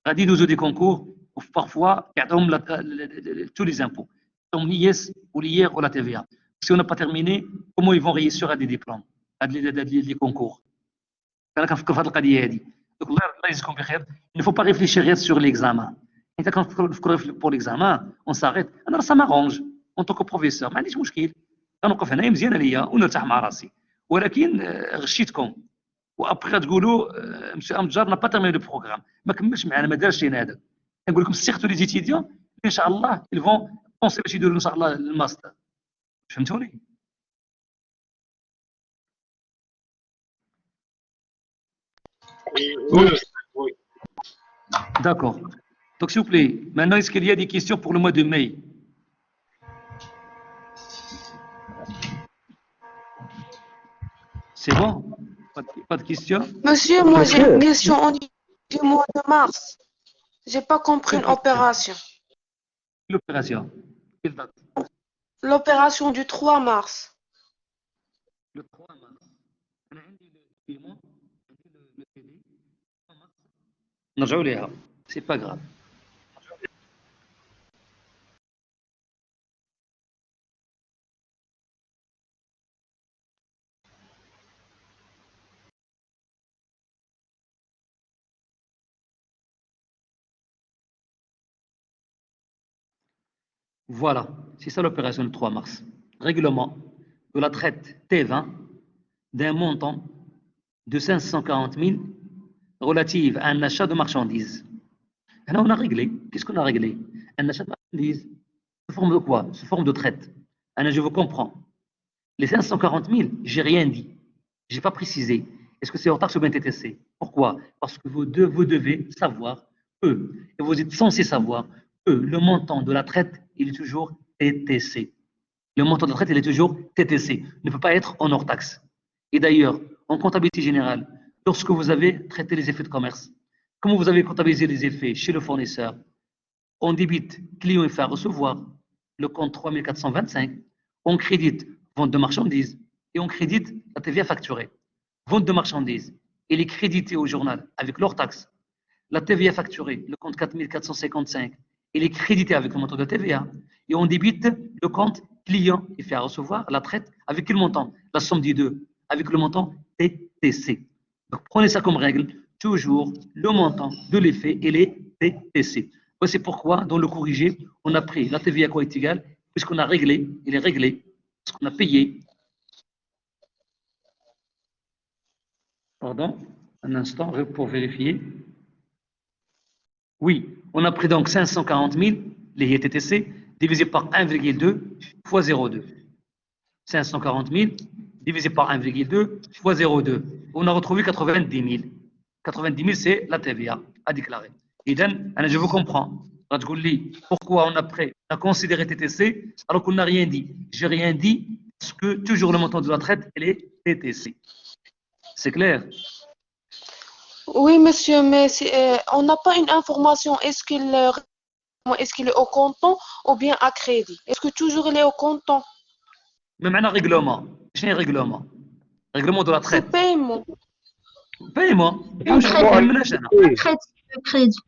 a dit nous des concours, où parfois, ils ont tous les impôts. Ils ont l'IS, ou l'IR, ou la TVA. Si on n'a pas terminé, comment ils vont réussir à des diplômes, à des concours? Donc, Allah يجزيكم بخير. Il ne faut pas réfléchir sur l'examen. Et quand pour l'examen, on s'arrête. Alors, ça m'arrange. En tant que professeur, ما عنديش مشكل. كنوقف هنايا مزيان ليا ونرتاح مع راسي. ولكن غشيتكم. وابخي غتقولوا مسيو امجار نا با تيرميني لو بروغرام ما كملش معنا ما دارش لينا هذا كنقول لكم سيرتو لي زيتيديون ان شاء الله ils vont penser باش يديروا ان شاء الله الماستر فهمتوني Oui. D'accord. Donc s'il vous plaît, maintenant est-ce qu'il y a des questions pour le mois de mai? C'est bon? Pas de questions? Monsieur, moi j'ai Monsieur. une question du mois de mars. J'ai pas compris une opération. L'opération. Quelle date? L'opération du 3 mars. Le 3 mars. أنا عندي le paiement, عندي le télé. 3 mars. نرجعوا ليها. C'est pas grave. Voilà, c'est ça l'opération du 3 mars. Règlement de la traite T20 d'un montant de 540 000 relative à un achat de marchandises. Là, on a réglé. Qu'est-ce qu'on a réglé? Un achat de marchandises. Sous forme de quoi? Sous forme de traite. Alors, je vous comprends. Les 540 000, j'ai rien dit. Je n'ai pas précisé. Est-ce que c'est hors taxe ou bien TTC? Pourquoi? Parce que vous devez savoir, et vous êtes censé savoir, le montant de la traite, il est toujours TTC. Le montant de la traite, il est toujours TTC. Il ne peut pas être en hors taxe. Et d'ailleurs, en comptabilité générale, lorsque vous avez traité les effets de commerce, comment vous avez comptabilisé les effets chez le fournisseur? On débite client et fait à recevoir le compte 3425, on crédite vente de marchandises et on crédite la TVA facturée. Vente de marchandises, elle est créditée au journal avec leur taxe. La TVA facturée, le compte 4455, elle est créditée avec le montant de TVA. Et on débite le compte client et fait à recevoir la traite avec quel montant? La somme des deux, avec le montant TTC. Donc prenez ça comme règle, toujours le montant de l'effet et les TTC. C'est pourquoi dans le corrigé, on a pris la TVA quoi est égale, puisqu'on a réglé, il est réglé, ce qu'on a payé. Pardon, un instant pour vérifier. Oui, on a pris donc 540 000, les TTC, divisé par 1,2 fois 0,2. 540 000 divisé par 1,2 fois 0,2. On a retrouvé 90 000. 90 000, c'est la TVA à déclarer. Et donc, je vous comprends. Pourquoi on a considéré TTC alors qu'on n'a rien dit? J'ai rien dit parce que toujours le montant de la traite, elle est TTC. C'est clair? Oui, monsieur, mais on n'a pas une information. Est-ce qu'il est au comptant ou bien à crédit? Est-ce que toujours il est au comptant? Mais maintenant, règlement. C'est un règlement. Règlement de la traite. C'est paiement. Paiement. Crédit.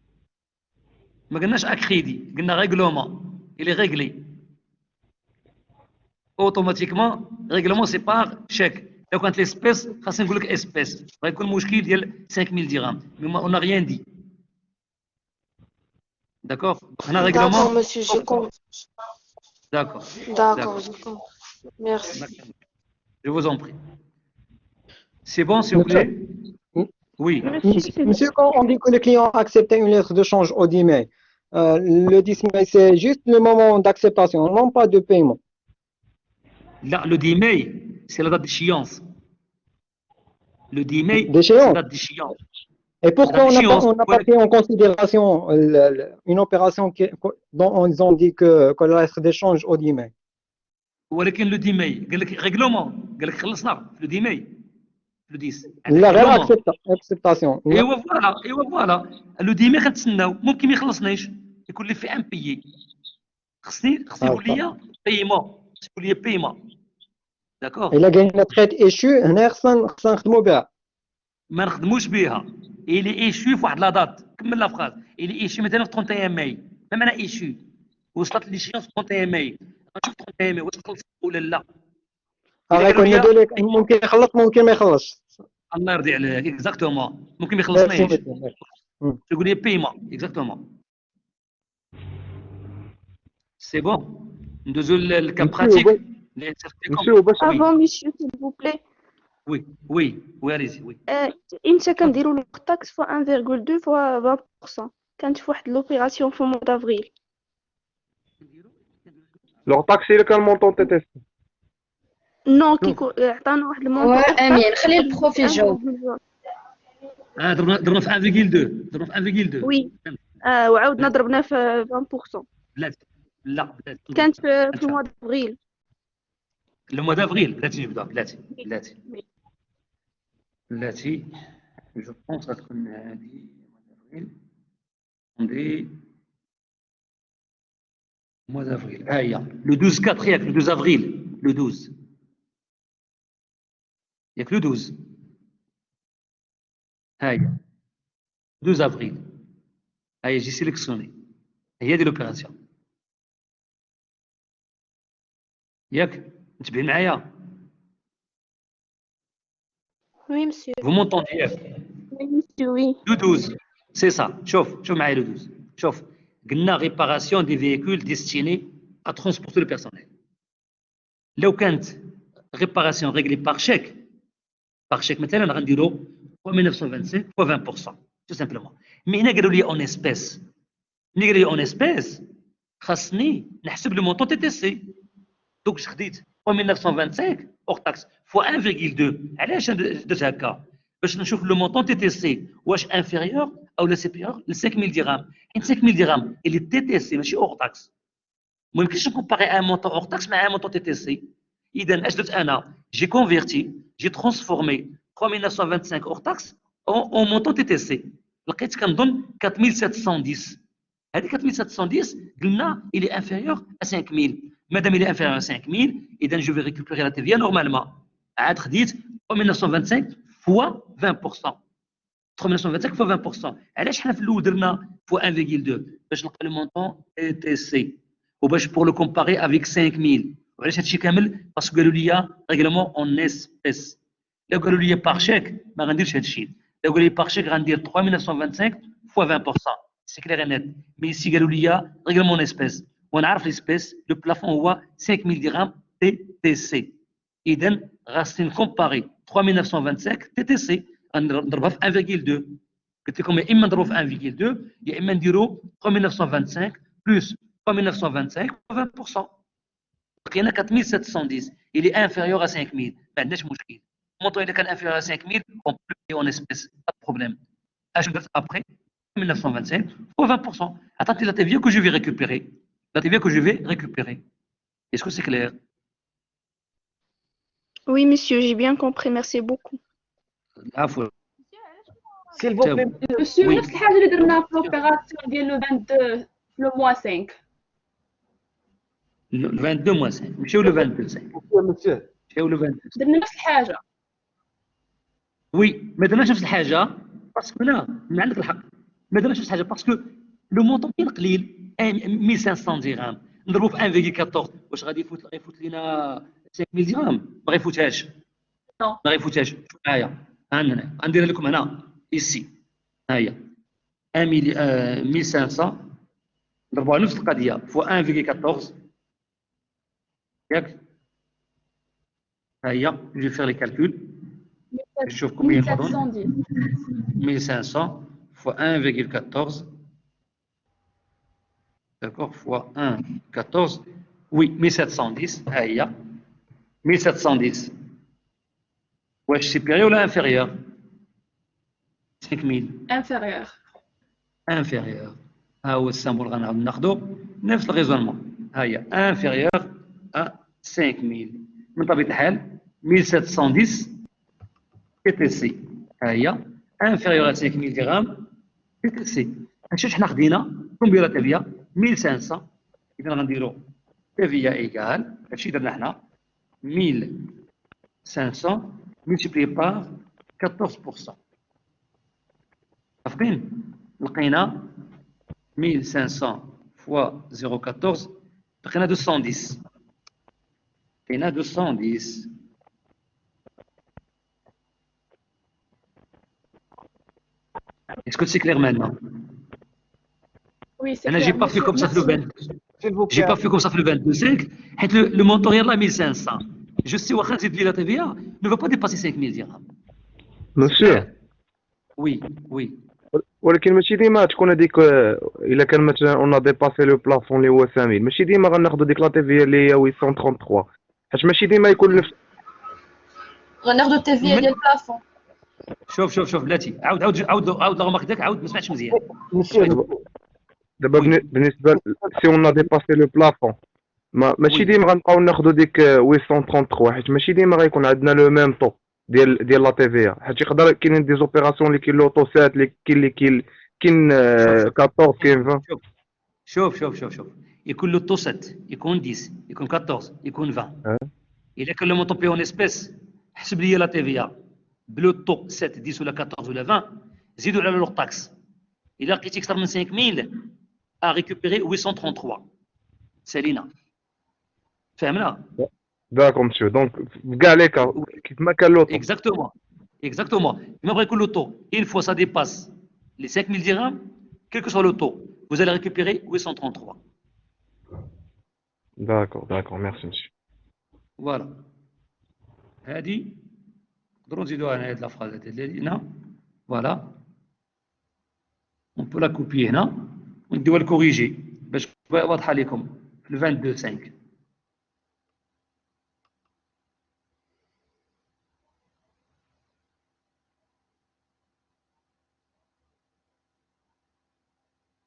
ما قلناش اكريدي قلنا ريغلومون il est réglé اوتوماتيكمون ريغلومون سي بار شيك لو كانت ليسبيس خاصني نقول لك اسبيس غيكون مشكل ديال 5000 درهم مي اون ريان دي داكور هنا ريغلومون D'accord, monsieur, je comprends. داكور D'accord, je comprends. Merci. je vous en prie c'est bon s'il vous plaît oui Monsieur, quand on dit que le client accepte une lettre de change au 10 mai, le 10 mai, c'est juste le moment d'acceptation, non pas de paiement. Là, le 10 mai, c'est la date d'échéance. Le 10 mai, c'est la date d'échéance. Et pourquoi on n'a pas pris en considération une opération dont ils ont dit que la lettre d'échange au 10 mai? ولكن le 10 mai, قال لك ريغلومون قال لك خلصنا le 10 mai. Le 10. لا غير acceptation. ايوا فوالا لو ديما كنتسناو ممكن ما يخلصنيش يكون لي في ان بيي خصني يقول لي بايمون داكور الا كاين تريت ايشو هنا خصنا نخدموا بها ما نخدموش بها الي ايشو في واحد لا دات كمل لا فراز الي ايشو مثلا في 31 ماي ما معنى ايشو وصلت لي شي 31 ماي غنشوف 31 ماي واش خلص ولا لا غيكون يدير لك ممكن يخلص ممكن ما يخلصش الله يرضي عليك اكزاكتومون ممكن ما Merci, يخلصنيش monsieur. Merci. تقول لي بايمون اكزاكتومون سي بون ندوزو للكا براتيك monsieur باش Avant, monsieur, s'il vous plaît. وي وي وي ريزي وي انت كنديروا له الطاكس فوا 1,2 فوا 20%. كانت في واحد لوبيراسيون في مود افريل. لو طاكسي اللي كان مونطون تي تي سي نو كيكو عطانا واحد المونطون. امين خلي البروف يجاوب. ضربنا في 1,2 ضربنا في 1,2 وي وعاودنا ضربنا في 20%. بلاتي لا بلاتي كانت في مود افريل. لو موا دافريل بلاتي نبدا بلاتي جو بونس غتكون هادي عندي mois d'avril. Ah, il y a le 12-4, il n'y a que le 12 avril. Le 12. Il n'y a que le 12. Ah, il y a 12 avril. Ah, j'ai sélectionné. Il y a de l'opération. ياك انتبهي معايا. Oui, monsieur. Vous m'entendez ياك؟ Oui, monsieur, oui. Le 12. C'est ça. شوف معايا le 12. شوف. قلنا réparation des véhicules destinés à transporter le personnel. لو كانت réparation réglée par chèque مثلا غنديروا 1925 fois 20% tout simplement. mais هنا قالوا لي en espèces. ملي قالوا لي en espèces خاصني نحسب le montant TTC. donc je خديت 1925 hors taxe fois 1,2. علاش درت هكا؟ باش نشوف le montant TTC واش inférieur او لا supérieur ل 5000 درهم. حيت 5000 درهم اللي TTC ماشي hors taxe. ما يمكنش نكومباري ان مونطون hors taxe مع ان مونطون TTC. اذا اش درت انا؟ جي كونفيرتي جي ترانسفورمي 3925 hors taxe en montant TTC. لقيت كنظن 4710. هذه 4710 قلنا il est inférieur à 5000. مادام il est inférieur à 5000 اذا je vais récupérer la TVA normalement. عاد خديت 3925 fois 20%. 3925 fois 20%. علاش حنا في الاول درنا fois 1,2 باش نلقى لو مونطون TTC وباش pour le comparer avec 5000. وعلاش هادشي كامل؟ باسكو قالوا لي ريغلمون اون اسبيس. لو قالوا لي بار شيك ما غنديرش هادشي. لو قالوا لي بار شيك غندير 3925 fois 20%. سي كلير نت. مي سي قالوا لي ريغلمون اون اسبيس وانا عارف ليسبيس لو بلافون هو 5000 درهم TTC. اذا غادي نكومباري 3925 TTC نضربها في 1,2. قلت لكم يا اما نضربوا في 1,2 يا اما نديروا 3925 بلس 3925 20%. لقينا 4710 il est inférieur à 5000. ما عندناش مشكل. مونطون اذا كان inférieur à 5000 on peut payer en espèces pas de problème. اش درت après 1925 fois 20%. Attendez la TVA que je vais récupérer. La TVA que je vais récupérer. Est-ce que c'est clair? Oui, monsieur, j'ai bien compris. Merci beaucoup. عفوا. S'il vous plaît. Monsieur, Oui. نفس الحاجة اللي درناها في l'opération ديال لو 22 في لو mois 5. Le 22 moins 5. مشيو le 22 5. مشيو le 22. درنا نفس الحاجة. وي ما درناش نفس الحاجه باسكو هنا من عندك الحق ما درناش نفس الحاجه باسكو لو مونطون ديال قليل 1500 درهم نضربو في 1,14 واش غادي يفوت لينا 5000 درهم ما غيفوتهاش ما غيفوتهاش. شوف معايا عندنا غنديرها لكم هنا ايسي ها هي 1500 نضربوها نفس القضيه فوا 1,14 ياك ها هي جو فيغ لي كالكول. Je chauffe combien 1710. 1500 fois 1,14. D'accord, fois 1,14. Oui, 1710. Aïe. 1710. Ouais, supérieur ou inférieur? 5000. Inférieur. Inférieur. Ah, oui, c'est un bon نفس الريزونمون. هيا inférieur à 5000. من طبيعة الحال 1710 TTC. هيا inférieur à 5000 درهم TTC. هادشي حنا خدينا كومبيا تافيا 1500. إذا غنديرو تافيا إيكال هادشي درنا حنا 1500 multiplié par 14%. عارفين لقينا 1500 fois 0,14 لقينا 210. لقينا 210. Est-ce que c'est clair maintenant? Oui, c'est J'ai clair, pas fait monsieur. comme ça le Merci. 20. S'il vous J'ai plaît. pas fait comme ça le 22,5. Le montant est là 1500. Je sais واخا نزيد لي la TVA ne va pas dépasser 5000 dirhams. C'est مسيو clair? Oui, oui. ولكن ماشي ديما تكون هذيك الا كان مثلا اون ديباسي لو بلافون اللي هو 5000 ماشي ديما غناخذوا ديك لا تي في اللي هي 833 حيت ماشي ديما يكون نفس غناخدو التيفيا ديال البلافون. شوف بلاتي عاود لا غماك ديالك عاود ما سمعتش مزيان. Monsieur, دابا وي بالنسبه سي اون ديباسي لو بلافون ماشي وي ديما غنبقاو ناخذوا ديك 833 حيت ماشي ديما غيكون عندنا لو ميم طو ديال لا تي في حيت يقدر كاينين دي زوبيراسيون اللي كاين لوطو 7 اللي كاين شوف 14 كاين 20 شوف يكون لو تو 7 يكون 10 يكون 14 يكون 20. أه. الا كان لو مونطون بي اون اسبيس حسب لي لا تي في بلو تو 7 10 ولا 14 ولا 20 زيدوا على لو طاكس. الا لقيتي اكثر من 5000 ا ريكوبيري 833 سالينا فهمنا. داكور مسيو دونك في كاع لي كا كيف ما كان لوطو Exactement. Même avec le taux, une fois ça dépasse les 5000 dirhams, quel que soit le taux, vous allez récupérer 833. داكور ميرسي مسيو Voilà. هذه نقدروا نزيدوها هنا هذه الفراز هذه هنا. Voilà. On peut la copier هنا ونديوها الكوريجي باش واضحه لكم في 22.5.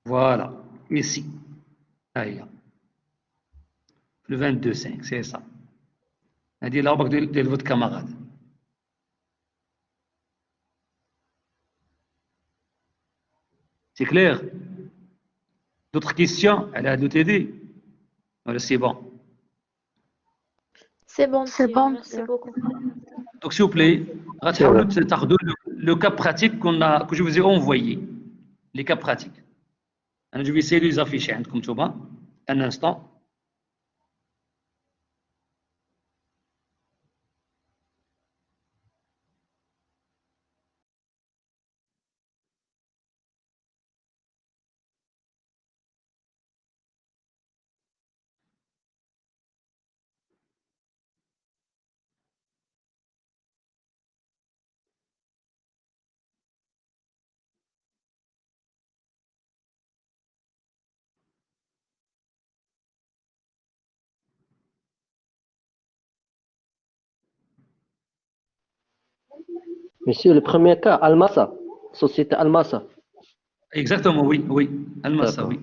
Voilà, ici. هيا. Le 22.5, c'est ça. هذه الأوبك ديال votre camarade. C'est clair? D'autres questions? Elle a de t'aider? Voilà, c'est bon. C'est bon, monsieur. Merci beaucoup. Donc, s'il vous plaît, غتحاولوا تاخذوا le cas pratique que je vous ai envoyé. Les cas pratiques. Je vais essayer de les afficher عندكم توبا. Un instant. Monsieur, le premier cas, Almasa, société Almasa. Exactement, oui. Almasa, oui.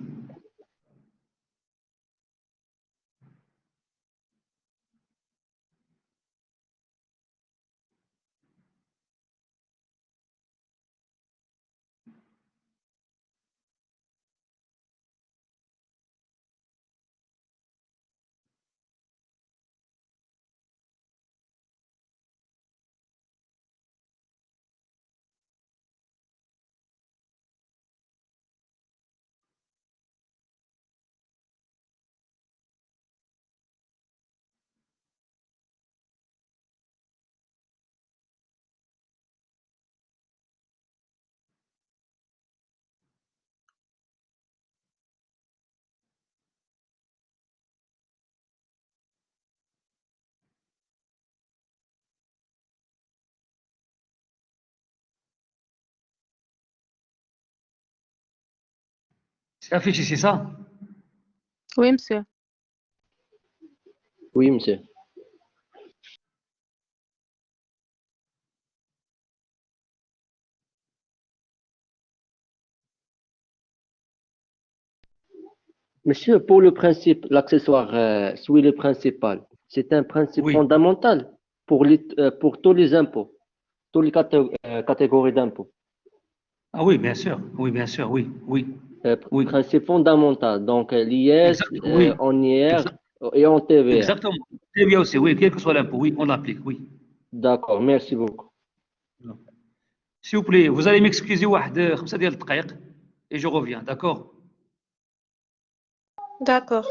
C'est affiché, c'est ça? Oui, monsieur. Oui, monsieur. Monsieur, pour le principe, l'accessoire suit le principal. C'est un principe Oui. fondamental pour tous les impôts, toutes les catégories d'impôts. Ah oui, bien sûr, oui. Oui. Principe fondamental, donc l'IS, Oui. en IR et en TVA. Exactement. TVA aussi, oui, quel que soit l'impôt, oui, on l'applique, oui. D'accord, merci beaucoup. S'il vous plaît, vous allez m'excuser واحد 5 ديال الدقائق et je reviens, d'accord? D'accord.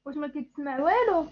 واش ما كيتسمع والو؟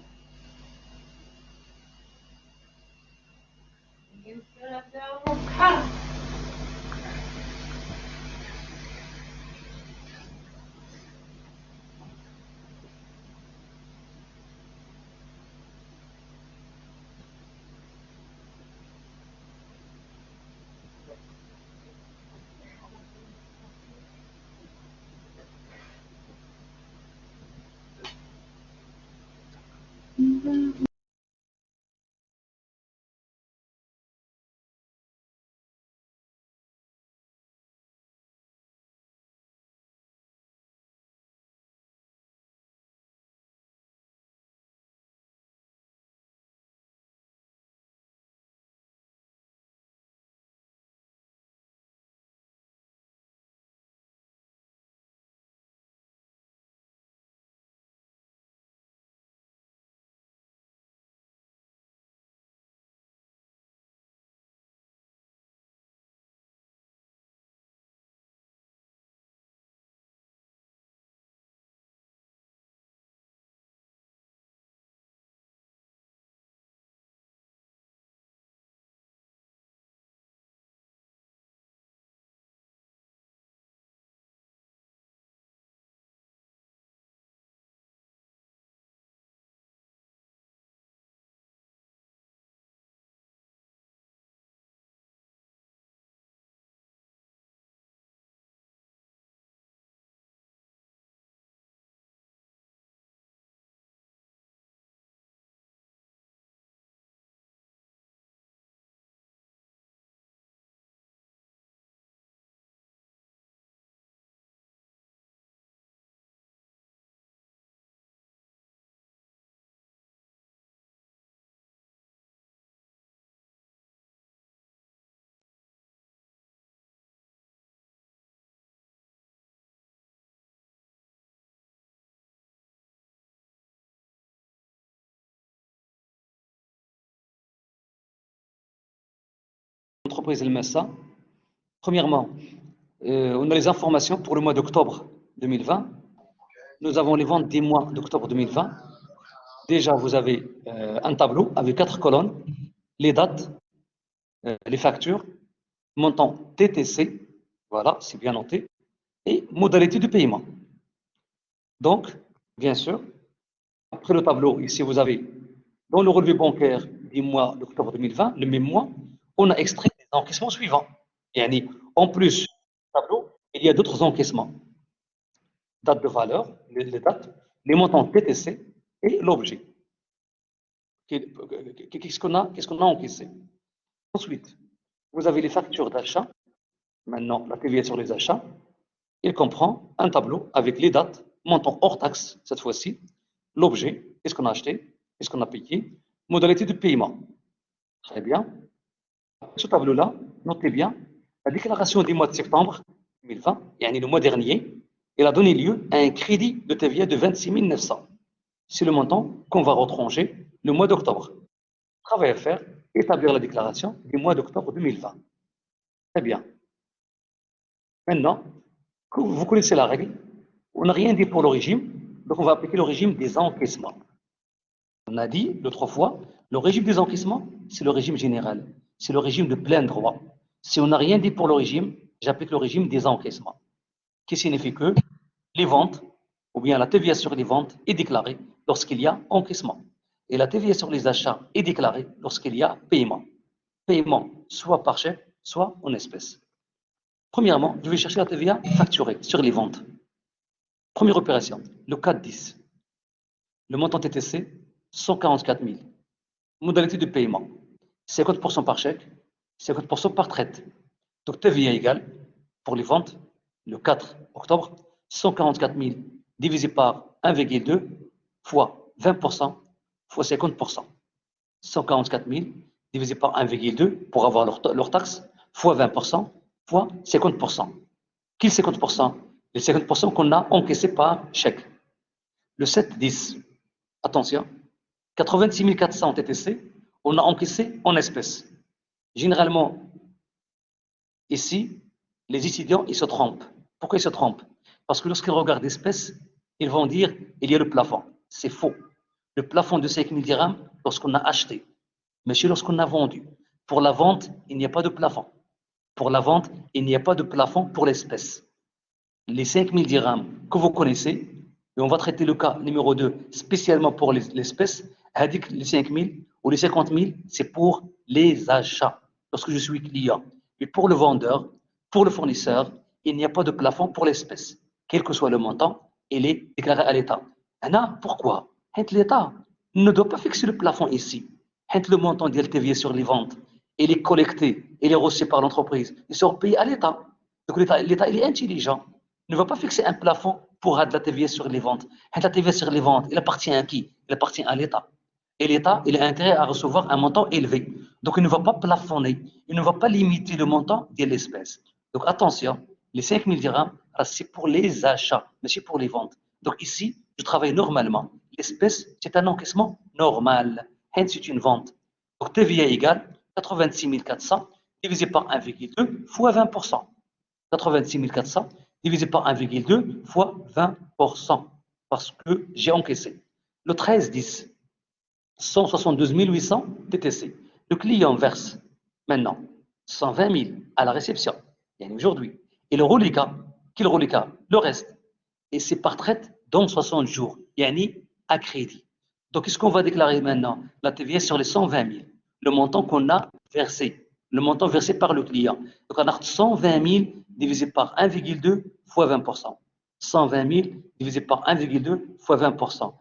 Entreprise El Messa. Premièrement, on a les informations pour le mois d'octobre 2020. Nous avons les ventes des mois d'octobre 2020. Déjà, vous avez un tableau avec 4 colonnes, les dates, les factures, montant TTC, voilà, c'est bien noté, et modalité de paiement. Donc, bien sûr, après le tableau, ici vous avez dans le relevé bancaire du mois d'octobre 2020, le même mois, on a extrait les encaissements suivants. Et en plus du tableau, il y a d'autres encaissements. Date de valeur, les dates, les montants TTC et l'objet. Qu'est-ce qu'on a encaissé? Ensuite, vous avez les factures d'achat. Maintenant, la TVA sur les achats. Il comprend un tableau avec les dates, montant hors taxe cette fois-ci, l'objet, qu'est-ce qu'on a acheté, qu'est-ce qu'on a payé, modalité de paiement. Très bien. Ce tableau-là, notez bien, la déclaration du mois de septembre 2020, et le mois dernier, elle a donné lieu à un crédit de TVA de 26 900. C'est le montant qu'on va retrancher le mois d'octobre. Travail à faire, établir la déclaration du mois d'octobre 2020. Très bien. Maintenant, vous connaissez la règle, on n'a rien dit pour le régime, donc on va appliquer le régime des encaissements. On a dit l'autre fois, le régime des encaissements, c'est le régime général, c'est le régime de plein droit. Si on n'a rien dit pour le régime, j'applique le régime des encaissements, qui signifie que les ventes, ou bien la TVA sur les ventes, est déclarée lorsqu'il y a encaissement. Et la TVA sur les achats est déclarée lorsqu'il y a paiement. Paiement soit par chèque, soit en espèces. Premièrement, je vais chercher la TVA facturée sur les ventes. Première opération, le 4-10. Le montant TTC, 144 000. Modalité de paiement, 50% par chèque, 50% par traite. Donc TVA égale, pour les ventes, le 4 octobre, 144 000 divisé par 1,2 fois 20% fois 50%. 144 000 divisé par 1,2 pour avoir leur taxe, fois 20%, fois 50%. Quel 50%? Les 50% qu'on a encaissé par chèque. Le 7-10, attention, 86 400 TTC, on a encaissé en espèces. Généralement, ici, les étudiants, ils se trompent. Pourquoi ils se trompent? Parce que lorsqu'ils regardent l'espèce, ils vont dire, il y a le plafond. c'est faux. Le plafond de 5 000 dirhams, lorsqu'on a acheté, mais lorsqu'on a vendu. Pour la vente, il n'y a pas de plafond. Pour la vente, il n'y a pas de plafond pour l'espèce. Les 5 000 dirhams que vous connaissez, et on va traiter le cas numéro 2 spécialement pour l'espèce, les 5 000 ou les 50 000, c'est pour les achats, lorsque je suis client. Mais pour le vendeur, pour le fournisseur, il n'y a pas de plafond pour l'espèce. Quel que soit le montant, il est déclaré à l'État. Pourquoi? L'État ne doit pas fixer le plafond ici. Le montant de LTV sur les ventes, il est collecté, il est reçu par l'entreprise, il sera payé à l'État. Donc l'État il est intelligent. Il ne va pas fixer un plafond pour de la TVA sur les ventes. La TVA sur les ventes, il appartient à qui? Il appartient à l'État. Et l'État, il a intérêt à recevoir un montant élevé. Donc il ne va pas plafonner, il ne va pas limiter le montant de l'espèce. Donc attention, les 5 000 dirhams, c'est pour les achats, mais c'est pour les ventes. Donc ici, je travaille normalement. L'espèce, c'est un encaissement normal. C'est une vente. Donc TVA égale 86 400 divisé par 1,2 fois 20%. 86 400 divisé par 1,2 fois 20%. Parce que j'ai encaissé. Le 13-10, 172 800 TTC. Le client verse maintenant 120 000 à la réception, aujourd'hui. Et le reliquat, le reste, et c'est par traite dans 60 jours, à crédit. Donc, qu'est-ce qu'on va déclarer maintenant? La TVA sur les 120 000, le montant qu'on a versé, le montant versé par le client. Donc, on a 120 000 divisé par 1,2 fois 20%. 120 000 divisé par 1,2 fois 20%.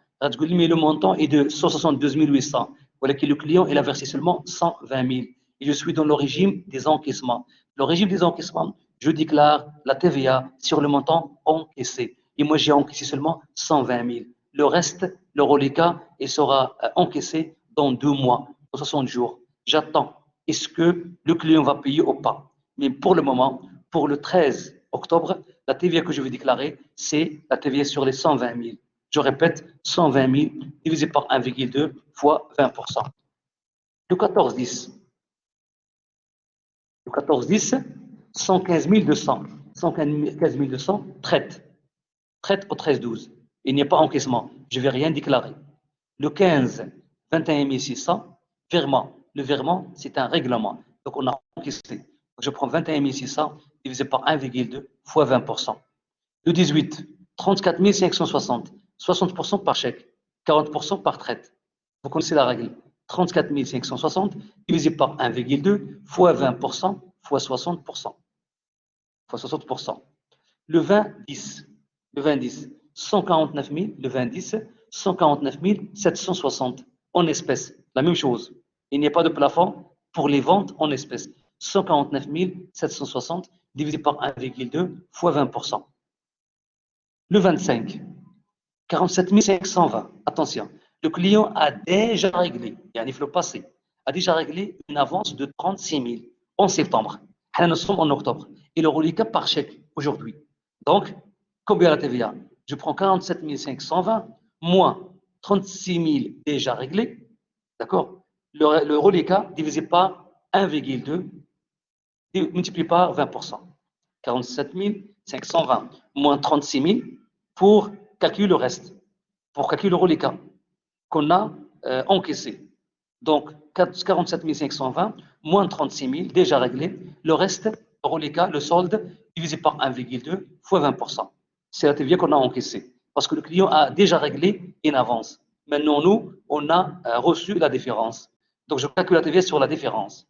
Mais le montant est de 172 800. Voilà que le client il a versé seulement 120 000. Et je suis dans le régime des encaissements. Le régime des encaissements, je déclare la TVA sur le montant encaissé. Et moi, j'ai encaissé seulement 120 000. Le reste, le reliquat, il sera encaissé dans 2 mois, dans 60 jours. J'attends. Est-ce que le client va payer ou pas? Mais pour le moment, pour le 13 octobre, la TVA que je vais déclarer, c'est la TVA sur les 120 000. Je répète, 120 000 divisé par 1,2 fois 20%. Le 14-10. Le 14-10, 115 200. 115 200, traite. Traite au 13-12. Il n'y a pas encaissement. Je ne vais rien déclarer. Le 15, 21 600, virement. Le virement, c'est un règlement. Donc, on a encaissé. Je prends 21 600 divisé par 1,2 fois 20%. Le 18, 34 560. 60% par chèque, 40% par traite. Vous connaissez la règle. 34 560 divisé par 1,2 fois 20% fois 60%. Fois 60%. Le 20-10. Le 20-10. 149 000. Le 20-10. 149 760 en espèces. La même chose. Il n'y a pas de plafond pour les ventes en espèces. 149 760 divisé par 1,2 fois 20%. Le 25. 47 520. Attention, le client a déjà réglé, il faut le passer, a déjà réglé une avance de 36 000 en septembre. Nous sommes en octobre. Et le reliquat par chèque aujourd'hui. Donc, combien la TVA? Je prends 47 520 moins 36 000 déjà réglés. D'accord? Le reliquat divisé par 1,2 multiplié par 20%. 47 520 moins 36 000 pour calculer le reste, pour calculer le reliquat qu'on a encaissé. Donc, 47 520 moins 36 000 déjà réglé. Le reste, le reliquat, le solde, divisé par 1,2 fois 20%. C'est la TVA qu'on a encaissé. Parce que le client a déjà réglé une avance. Maintenant, nous, on a reçu la différence. Donc, je calcule la TVA sur la différence.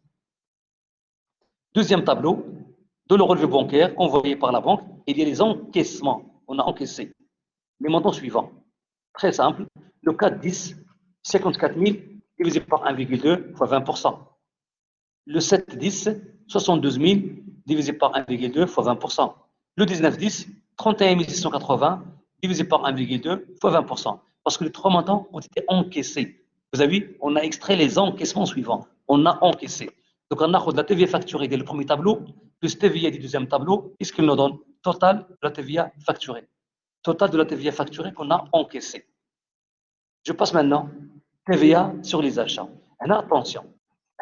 Deuxième tableau, de le relevé bancaire envoyé par la banque, il y a les encaissements. On a encaissé. Les montants suivants. Très simple. Le 4-10, 54 000 divisé par 1,2 fois 20%. Le 7-10, 72 000 divisé par 1,2 fois 20%. Le 19-10, 31 680 divisé par 1,2 fois 20%. Parce que les trois montants ont été encaissés. Vous avez vu, on a extrait les encaissements suivants. On a encaissé. Donc, on a de la TVA facturée dès le premier tableau, plus TVA du deuxième tableau. Qu'est-ce qu'il nous donne? Total de la TVA facturée. Total de la TVA facturée qu'on a encaissé. Je passe maintenant TVA sur les achats. Attention.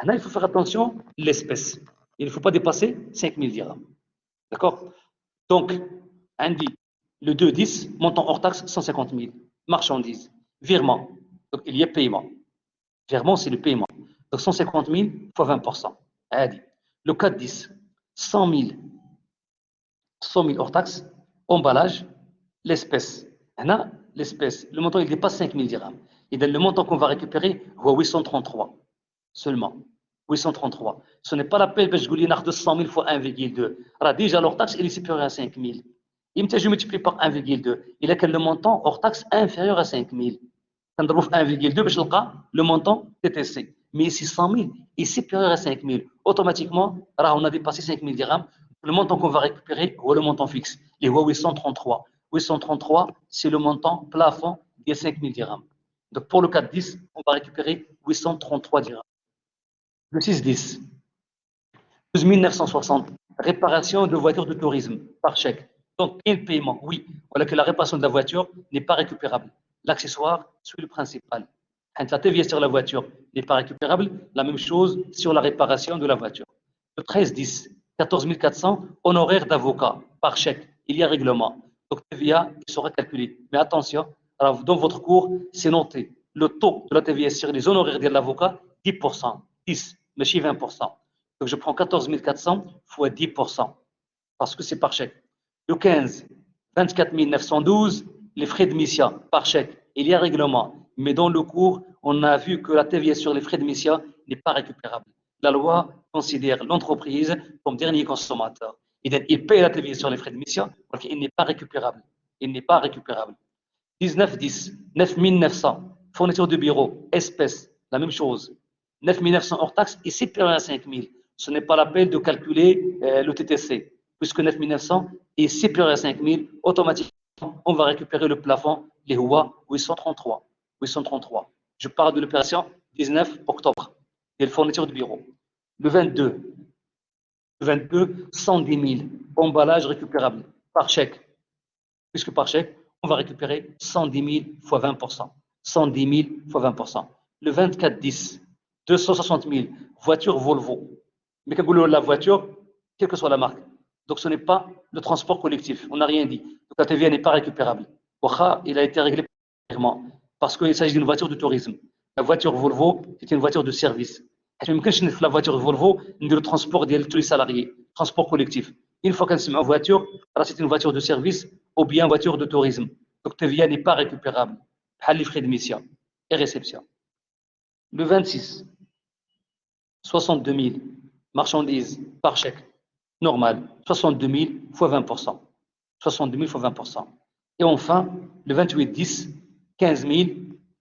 Il faut faire attention l'espèce. Il ne faut pas dépasser 5 000 dirhams. D'accord? Donc, on dit le 2-10, montant hors taxe 150 000. Marchandises. Virement. Donc, il y a paiement. Virement, c'est le paiement. Donc, 150 000 fois 20%. Allez. Le 4-10, 100 000 hors taxe, emballage, l'espèce. L'espèce, le montant, il dépasse 5 000 dirhams. Et le montant qu'on va récupérer, c'est 833 seulement. 833. Ce n'est pas la peine, je vous dis, 100 000 fois 1,2. Alors, déjà, l'hors taxe, il est supérieur à 5 000. Je multiplie par 1,2. Il a quel le montant hors taxe inférieur à 5 000. Quand on trouve 1,2, le montant TTC. Mais ici, 100 000 est supérieur à 5 000. Automatiquement, on a dépassé 5 000 dirhams. Le montant qu'on va récupérer, c'est le montant fixe. Il est 833. 833, c'est le montant plafond des 5 000 dirhams. Donc, pour le 4-10, on va récupérer 833 dirhams. Le 6-10, 12 960. Réparation de voitures de tourisme par chèque. Donc, il y a le paiement, oui. Voilà que la réparation de la voiture n'est pas récupérable. L'accessoire suit le principal. Quand la TVA sur la voiture n'est pas récupérable, la même chose sur la réparation de la voiture. Le 13-10, 14 400, honoraires d'avocat par chèque. Il y a règlement. Donc, TVA sera calculé. Mais attention, alors, dans votre cours, c'est noté. Le taux de la TVA sur les honoraires de l'avocat, 10%. 10, mais chez 20%. Donc, je prends 14 400 fois 10%. Parce que c'est par chèque. Le 15, 24 912, les frais de mission par chèque. Il y a règlement. Mais dans le cours, on a vu que la TVA sur les frais de mission n'est pas récupérable. La loi considère l'entreprise comme dernier consommateur. Il paye la TVA sur les frais de mission, donc il n'est pas récupérable. Il n'est pas récupérable. 19-10, 9 900, fourniture de bureau, espèces, la même chose. 9 900 hors taxe et supérieur à 5 000. Ce n'est pas la peine de calculer le TTC. Puisque 9 900 est supérieur à 5 000, automatiquement, on va récupérer le plafond, les HUA 833. 833. Je parle de l'opération 19 octobre, et la fourniture de bureau. Le 22, 110 000, emballage récupérable par chèque. Puisque par chèque, on va récupérer 110 000 fois 20%. 110 000 fois 20%. Le 24-10, 260 000, voiture Volvo. Mais quand vous voulez la voiture, quelle que soit la marque. Donc ce n'est pas le transport collectif. On n'a rien dit. Donc la TVA n'est pas récupérable. Il a été réglé clairement parce qu'il s'agit d'une voiture de tourisme. La voiture Volvo, c'est une voiture de service. La voiture Volvo, le transport de tous les salariés, transport collectif. Une fois qu'elle se met en voiture, c'est une voiture de service ou bien voiture de tourisme. Donc TVA n'est pas récupérable. Les frais de mission et réception. Le 26, 62 000 marchandises par chèque. Normal, 62 000 fois 20%. 62 000 fois 20%. Et enfin, le 28-10, 15 000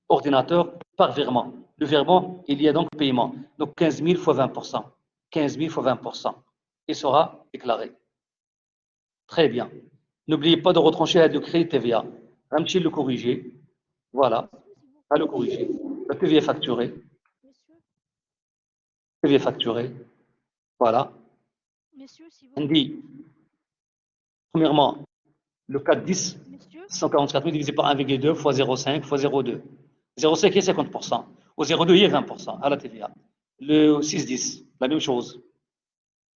ordinateurs par virement. Le virement, il y a donc paiement. Donc 15 000 fois 20%. 15 000 fois 20%. Il sera déclaré. Très bien. N'oubliez pas de retrancher la de crédit TVA. Ramchi le corriger. Voilà. À le corriger. La TVA est facturée. TVA facturée. Voilà. On dit, premièrement, le 4-10, 144 000 divisé par 1,2 fois 0,5 fois 0,2. 0,5 est 50%. Au 0,2, il y a 20% à la TVA. Le 6-10, la même chose.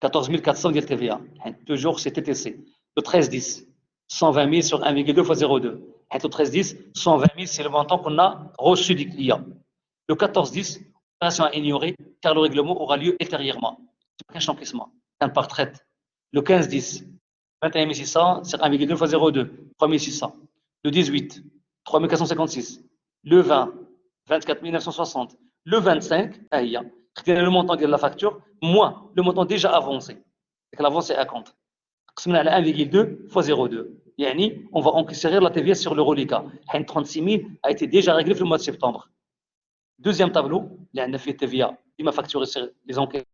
14 400 de TVA. Toujours, c'est TTC. Le 13-10, 120 000 sur 1,2 fois 0,2. Le 13-10, 120 000, c'est le montant qu'on a reçu du client. Le 14-10, opération à ignorer, car le règlement aura lieu ultérieurement. C'est pas un encaissement, c'est un par traite. Le 15-10, 21 600 sur 1,2 fois 0,2, 3 600. Le 18, 3 456. Le 20, 24 960. Le 25, le montant de la facture, moins le montant déjà avancé. C'est que l'avancé à compte. On a 1,2 fois 0,2. Yani, on va encaisser la TVA sur le reliquat. 36 000 a été déjà réglé le mois de septembre. Deuxième tableau, il y a un effet TVA. Il m'a facturé sur les enquêtes.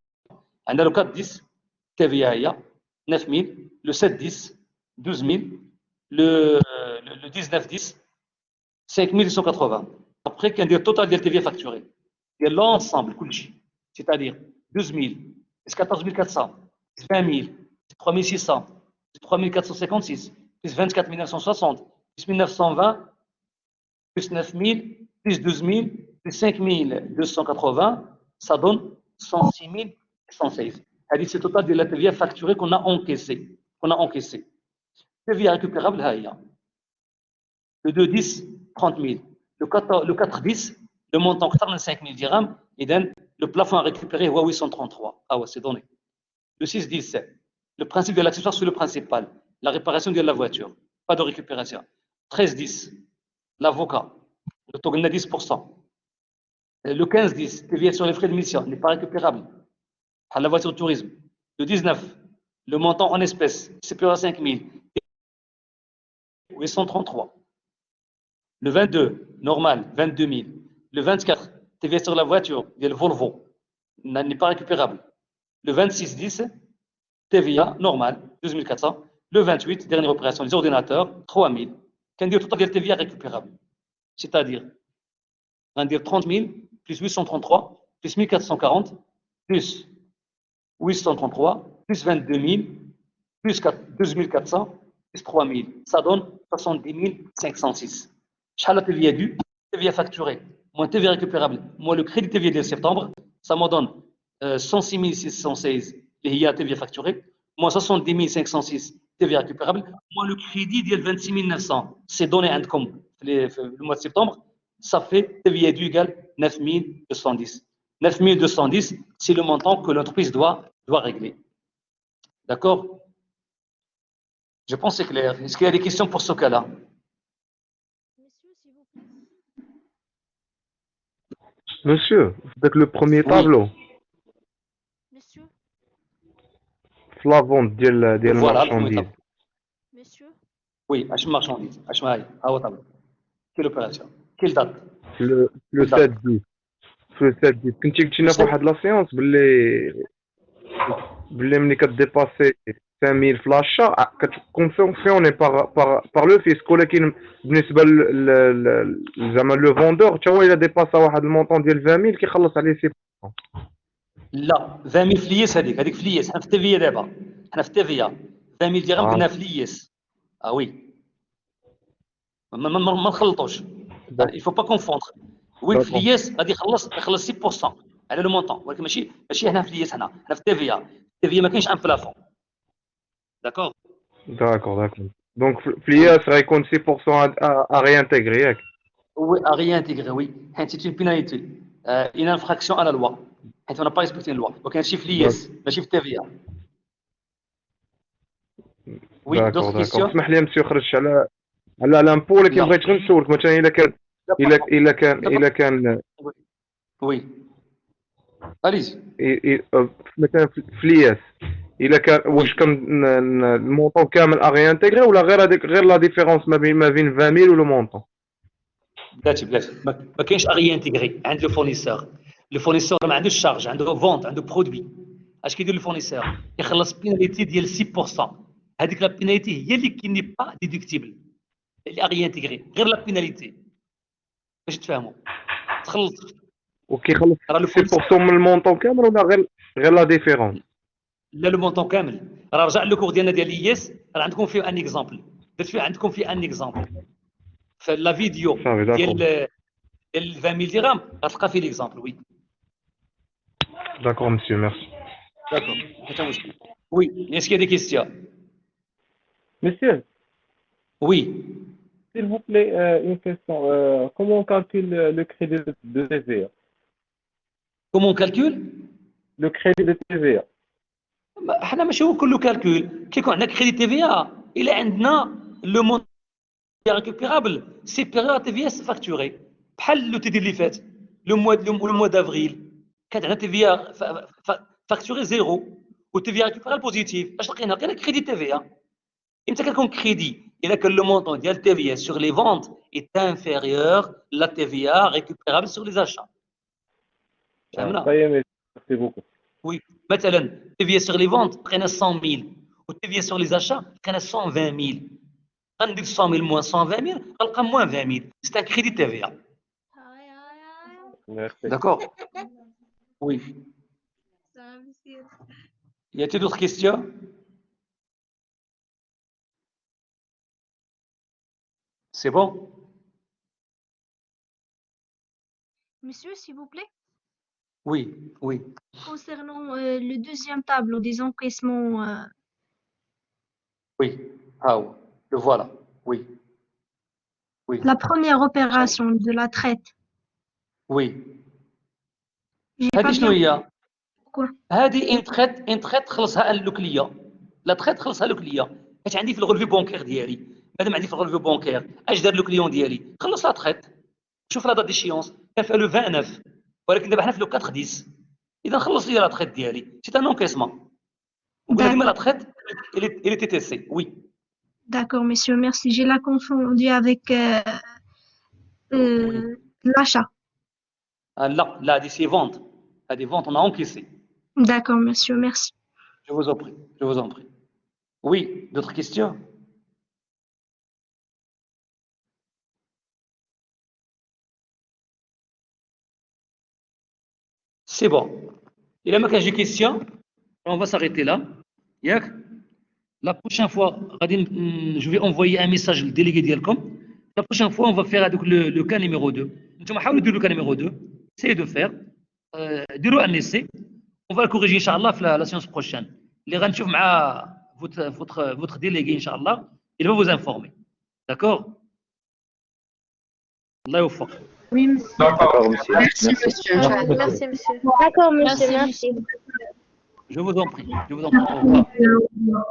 On a le 4-10, TVA, 9 000. Le 7-10, 12 000. Le 19-10, 5 180. Après, qu'il y a un total de TVA facturé. Il y a l'ensemble, c'est-à-dire 12 000, 14 400, 20 000, 3 600, 3 456, plus 24 960, plus 1920, plus 9 000, plus 12 000, plus 5 280, ça donne 106 116. C'est le total de la TVA facturée qu'on a encaissé. TVA récupérable, le 2-10, 30 000. Le 4-10, le montant que 5 000 dirhams, et le plafond à récupérer, 833. Ah ouais, c'est donné. Le 6-10, c'est le principe de l'accessoire sur le principal, la réparation de la voiture, pas de récupération. 13-10, l'avocat, le taux de 10%. Le 15-10, TVA sur les frais de mission, n'est pas récupérable. À la voiture de tourisme. Le 19, le montant en espèces, supérieur à 5 000, 833. Le 22, normal, 22 000. Le 24, TVA sur la voiture, il y a le Volvo, n'est pas récupérable. Le 26-10, TVA, normal, 12 400. Le 28, dernière opération, les ordinateurs, 3 000. Qu'un dire total de TVA récupérable. C'est-à-dire, on va dire 30 000, plus 833, plus 1440, plus 833, plus 22 000, plus 12 400, plus 3 000. Ça donne 70 506. Chala TVA dû, TVA facturé, moins TVA récupérable, moins le crédit TVA de septembre, ça me donne 106 616 et il y a TVA facturé, moins 70 506 TVA récupérable, moins le crédit de 26 900. C'est donné comme le mois de septembre, ça fait TVA dû égale 9 210. 9 210, c'est le montant que l'entreprise doit régler. D'accord? Je pense que c'est clair. Est-ce qu'il y a des questions pour ce cas-là? Monsieur, avec le premier Oui. tableau, Monsieur, la vente de Voilà, le premier marchandises. tableau. monsieur, Oui, achat marchandise. Achat, ah, ouais, tableau. Quelle opération? Quelle date? Le Quelle date? 7-10. Le 7-10. كنتي قلتي لنا Le في واحد لا سيونس باللي ملي كديباسي 5000 في لاشا كتكونفونسيوني باغ لو فيسك، ولكن بالنسبه زعما لو فوندور حتى هو الا ديباسا واحد المونطون ديال 20000 كيخلص عليه 6%. لا 20 000 فليس، هذيك فليس. حنا في التيفيا دابا، حنا في التيفيا 20 000 درهم قلنا فليس. اه وي، ما نخلطوش. il faut pas confondre. وي فليس غادي يخلص 6% على لو مونطون، ولكن ماشي هنا فليس. هنا في التيفيا. التيفيا ما كاينش ان بلافون. داكور. داكور. دونك في الياس غيكون 6% à réintégrer ياك. Oui, à réintégrer, oui. C'est une pénalité, une infraction à la loi. On n'a pas respecté la loi. Donc, un chiffre lié, un chiffre TVA. Oui, d'autres questions? اسمح لي مسيو خرجت على لامبو، ولكن بغيت غير نسولك مثلا الا كان Oui. Allez-y. مثلا في الياس الا كان واش كان المونطون كامل اغي انتيغري ولا غير لا ديفيرونس ما بين 20000 و لو مونطون؟ بلاتي ما كاينش اغي انتيغري عند لو فورنيسور. لو فورنيسور ما عندوش شارج، عنده فونت، عنده برودوي. اش كيدير لو فورنيسور؟ يخلص بيناليتي ديال 6%. هذيك لا بيناليتي هي اللي كي ني با ديدكتيبل، اللي اغي انتيغري غير لا بيناليتي باش تفهموا. تخلص وكيخلص 6% من المونطون كامل ولا غير لا ديفيرونس؟ لا لو مونطون كامل. راه رجع للكور ديالنا ديال الايس، راه عندكم فيه ان اكزامبل، درت فيه عندكم فيه ان اكزامبل في لا فيديو ديال 20000 درهم غتلقى فيه ليكزامبل. وي داكور مسيو ميرسي. داكور، حتى مشكل. وي اسكي دي كيستيون؟ Monsieur, وي s'il vous plaît, une question. Comment on calcule le crédit de TVA? كومون كالكول؟ Le crédit de TVA. حنا ماشي هو كله كالكول. كيكون عندنا كريدي تي في ا الا عندنا لو مون ريكوبيرابل سيبيريور تي في اس فاكتوري، بحال لو تي دي اللي فات لو موا دافريل كانت عندنا تي في ا فاكتوري زيرو و تي في ا ريكوبيرابل بوزيتيف. اش لقينا؟ لقينا كريدي تي في ا. امتى كتكون كريدي؟ الا كان لو مونطون ديال تي في اس سور لي فونت est inférieur la TVA récupérable sur les achats. فهمنا؟ Merci beaucoup. Oui, مثلا TVA sur les ventes لقينا 100 000 و TVA sur les achats لقينا 120 000. غندير 100 000 moins 120 000 غنلقى moins 20 000. C'est un crédit TVA. Merci. D'accord? Oui. Y a-t-il d'autres questions? C'est bon? Monsieur, s'il vous plaît, Oui, oui. concernant le deuxième tableau des encaissements, Oui. Ah, le voilà. Oui. Oui, La première opération de la traite. oui. J'ai pas هذه شنو bien هي؟ quoi. هذه ان تريت خلصها اللوكليه. لا تريت خلصها لوكليه. حيت عندي في الغولفي بونكير ديالي. مادام عندي في الغولفي بونكير اش دار لو كليون ديالي؟ خلص لا تريت. شوف لا دات ديشيونس كان فيها لو 29 ولكن دابا حنا في لو 4 10. اذا خلص لي لا تريت ديالي سي ان انكيسمون. وقلنا ديما لا تريت il était TTC. Oui. D'accord, monsieur, merci. J'ai la confondu avec Oui. l'achat. لا هذه سي فونت. هذه فونت on a encaissé. D'accord, monsieur, merci. Je vous en prie. Je vous en prie. Oui, d'autres questions? C'est bon. Il a ما كاينش question, on va s'arrêter là. ياك؟ La prochaine fois, je vais envoyer un message au délégué ديالكم. La prochaine fois, on va faire le cas numéro 2. نتوما حاولوا ديروا le cas numéro 2. Essayez de faire. ديروا un essai. On va le corriger Inch'Allah la séance prochaine. اللي غنشوف مع votre délégué Inch'Allah, il va vous informer. D'accord? Allah يوفق. Oui, monsieur. D'accord, monsieur. Merci, monsieur. Merci, monsieur. D'accord, monsieur, Merci, merci. monsieur. Je vous en prie. Je vous en prie. Au revoir.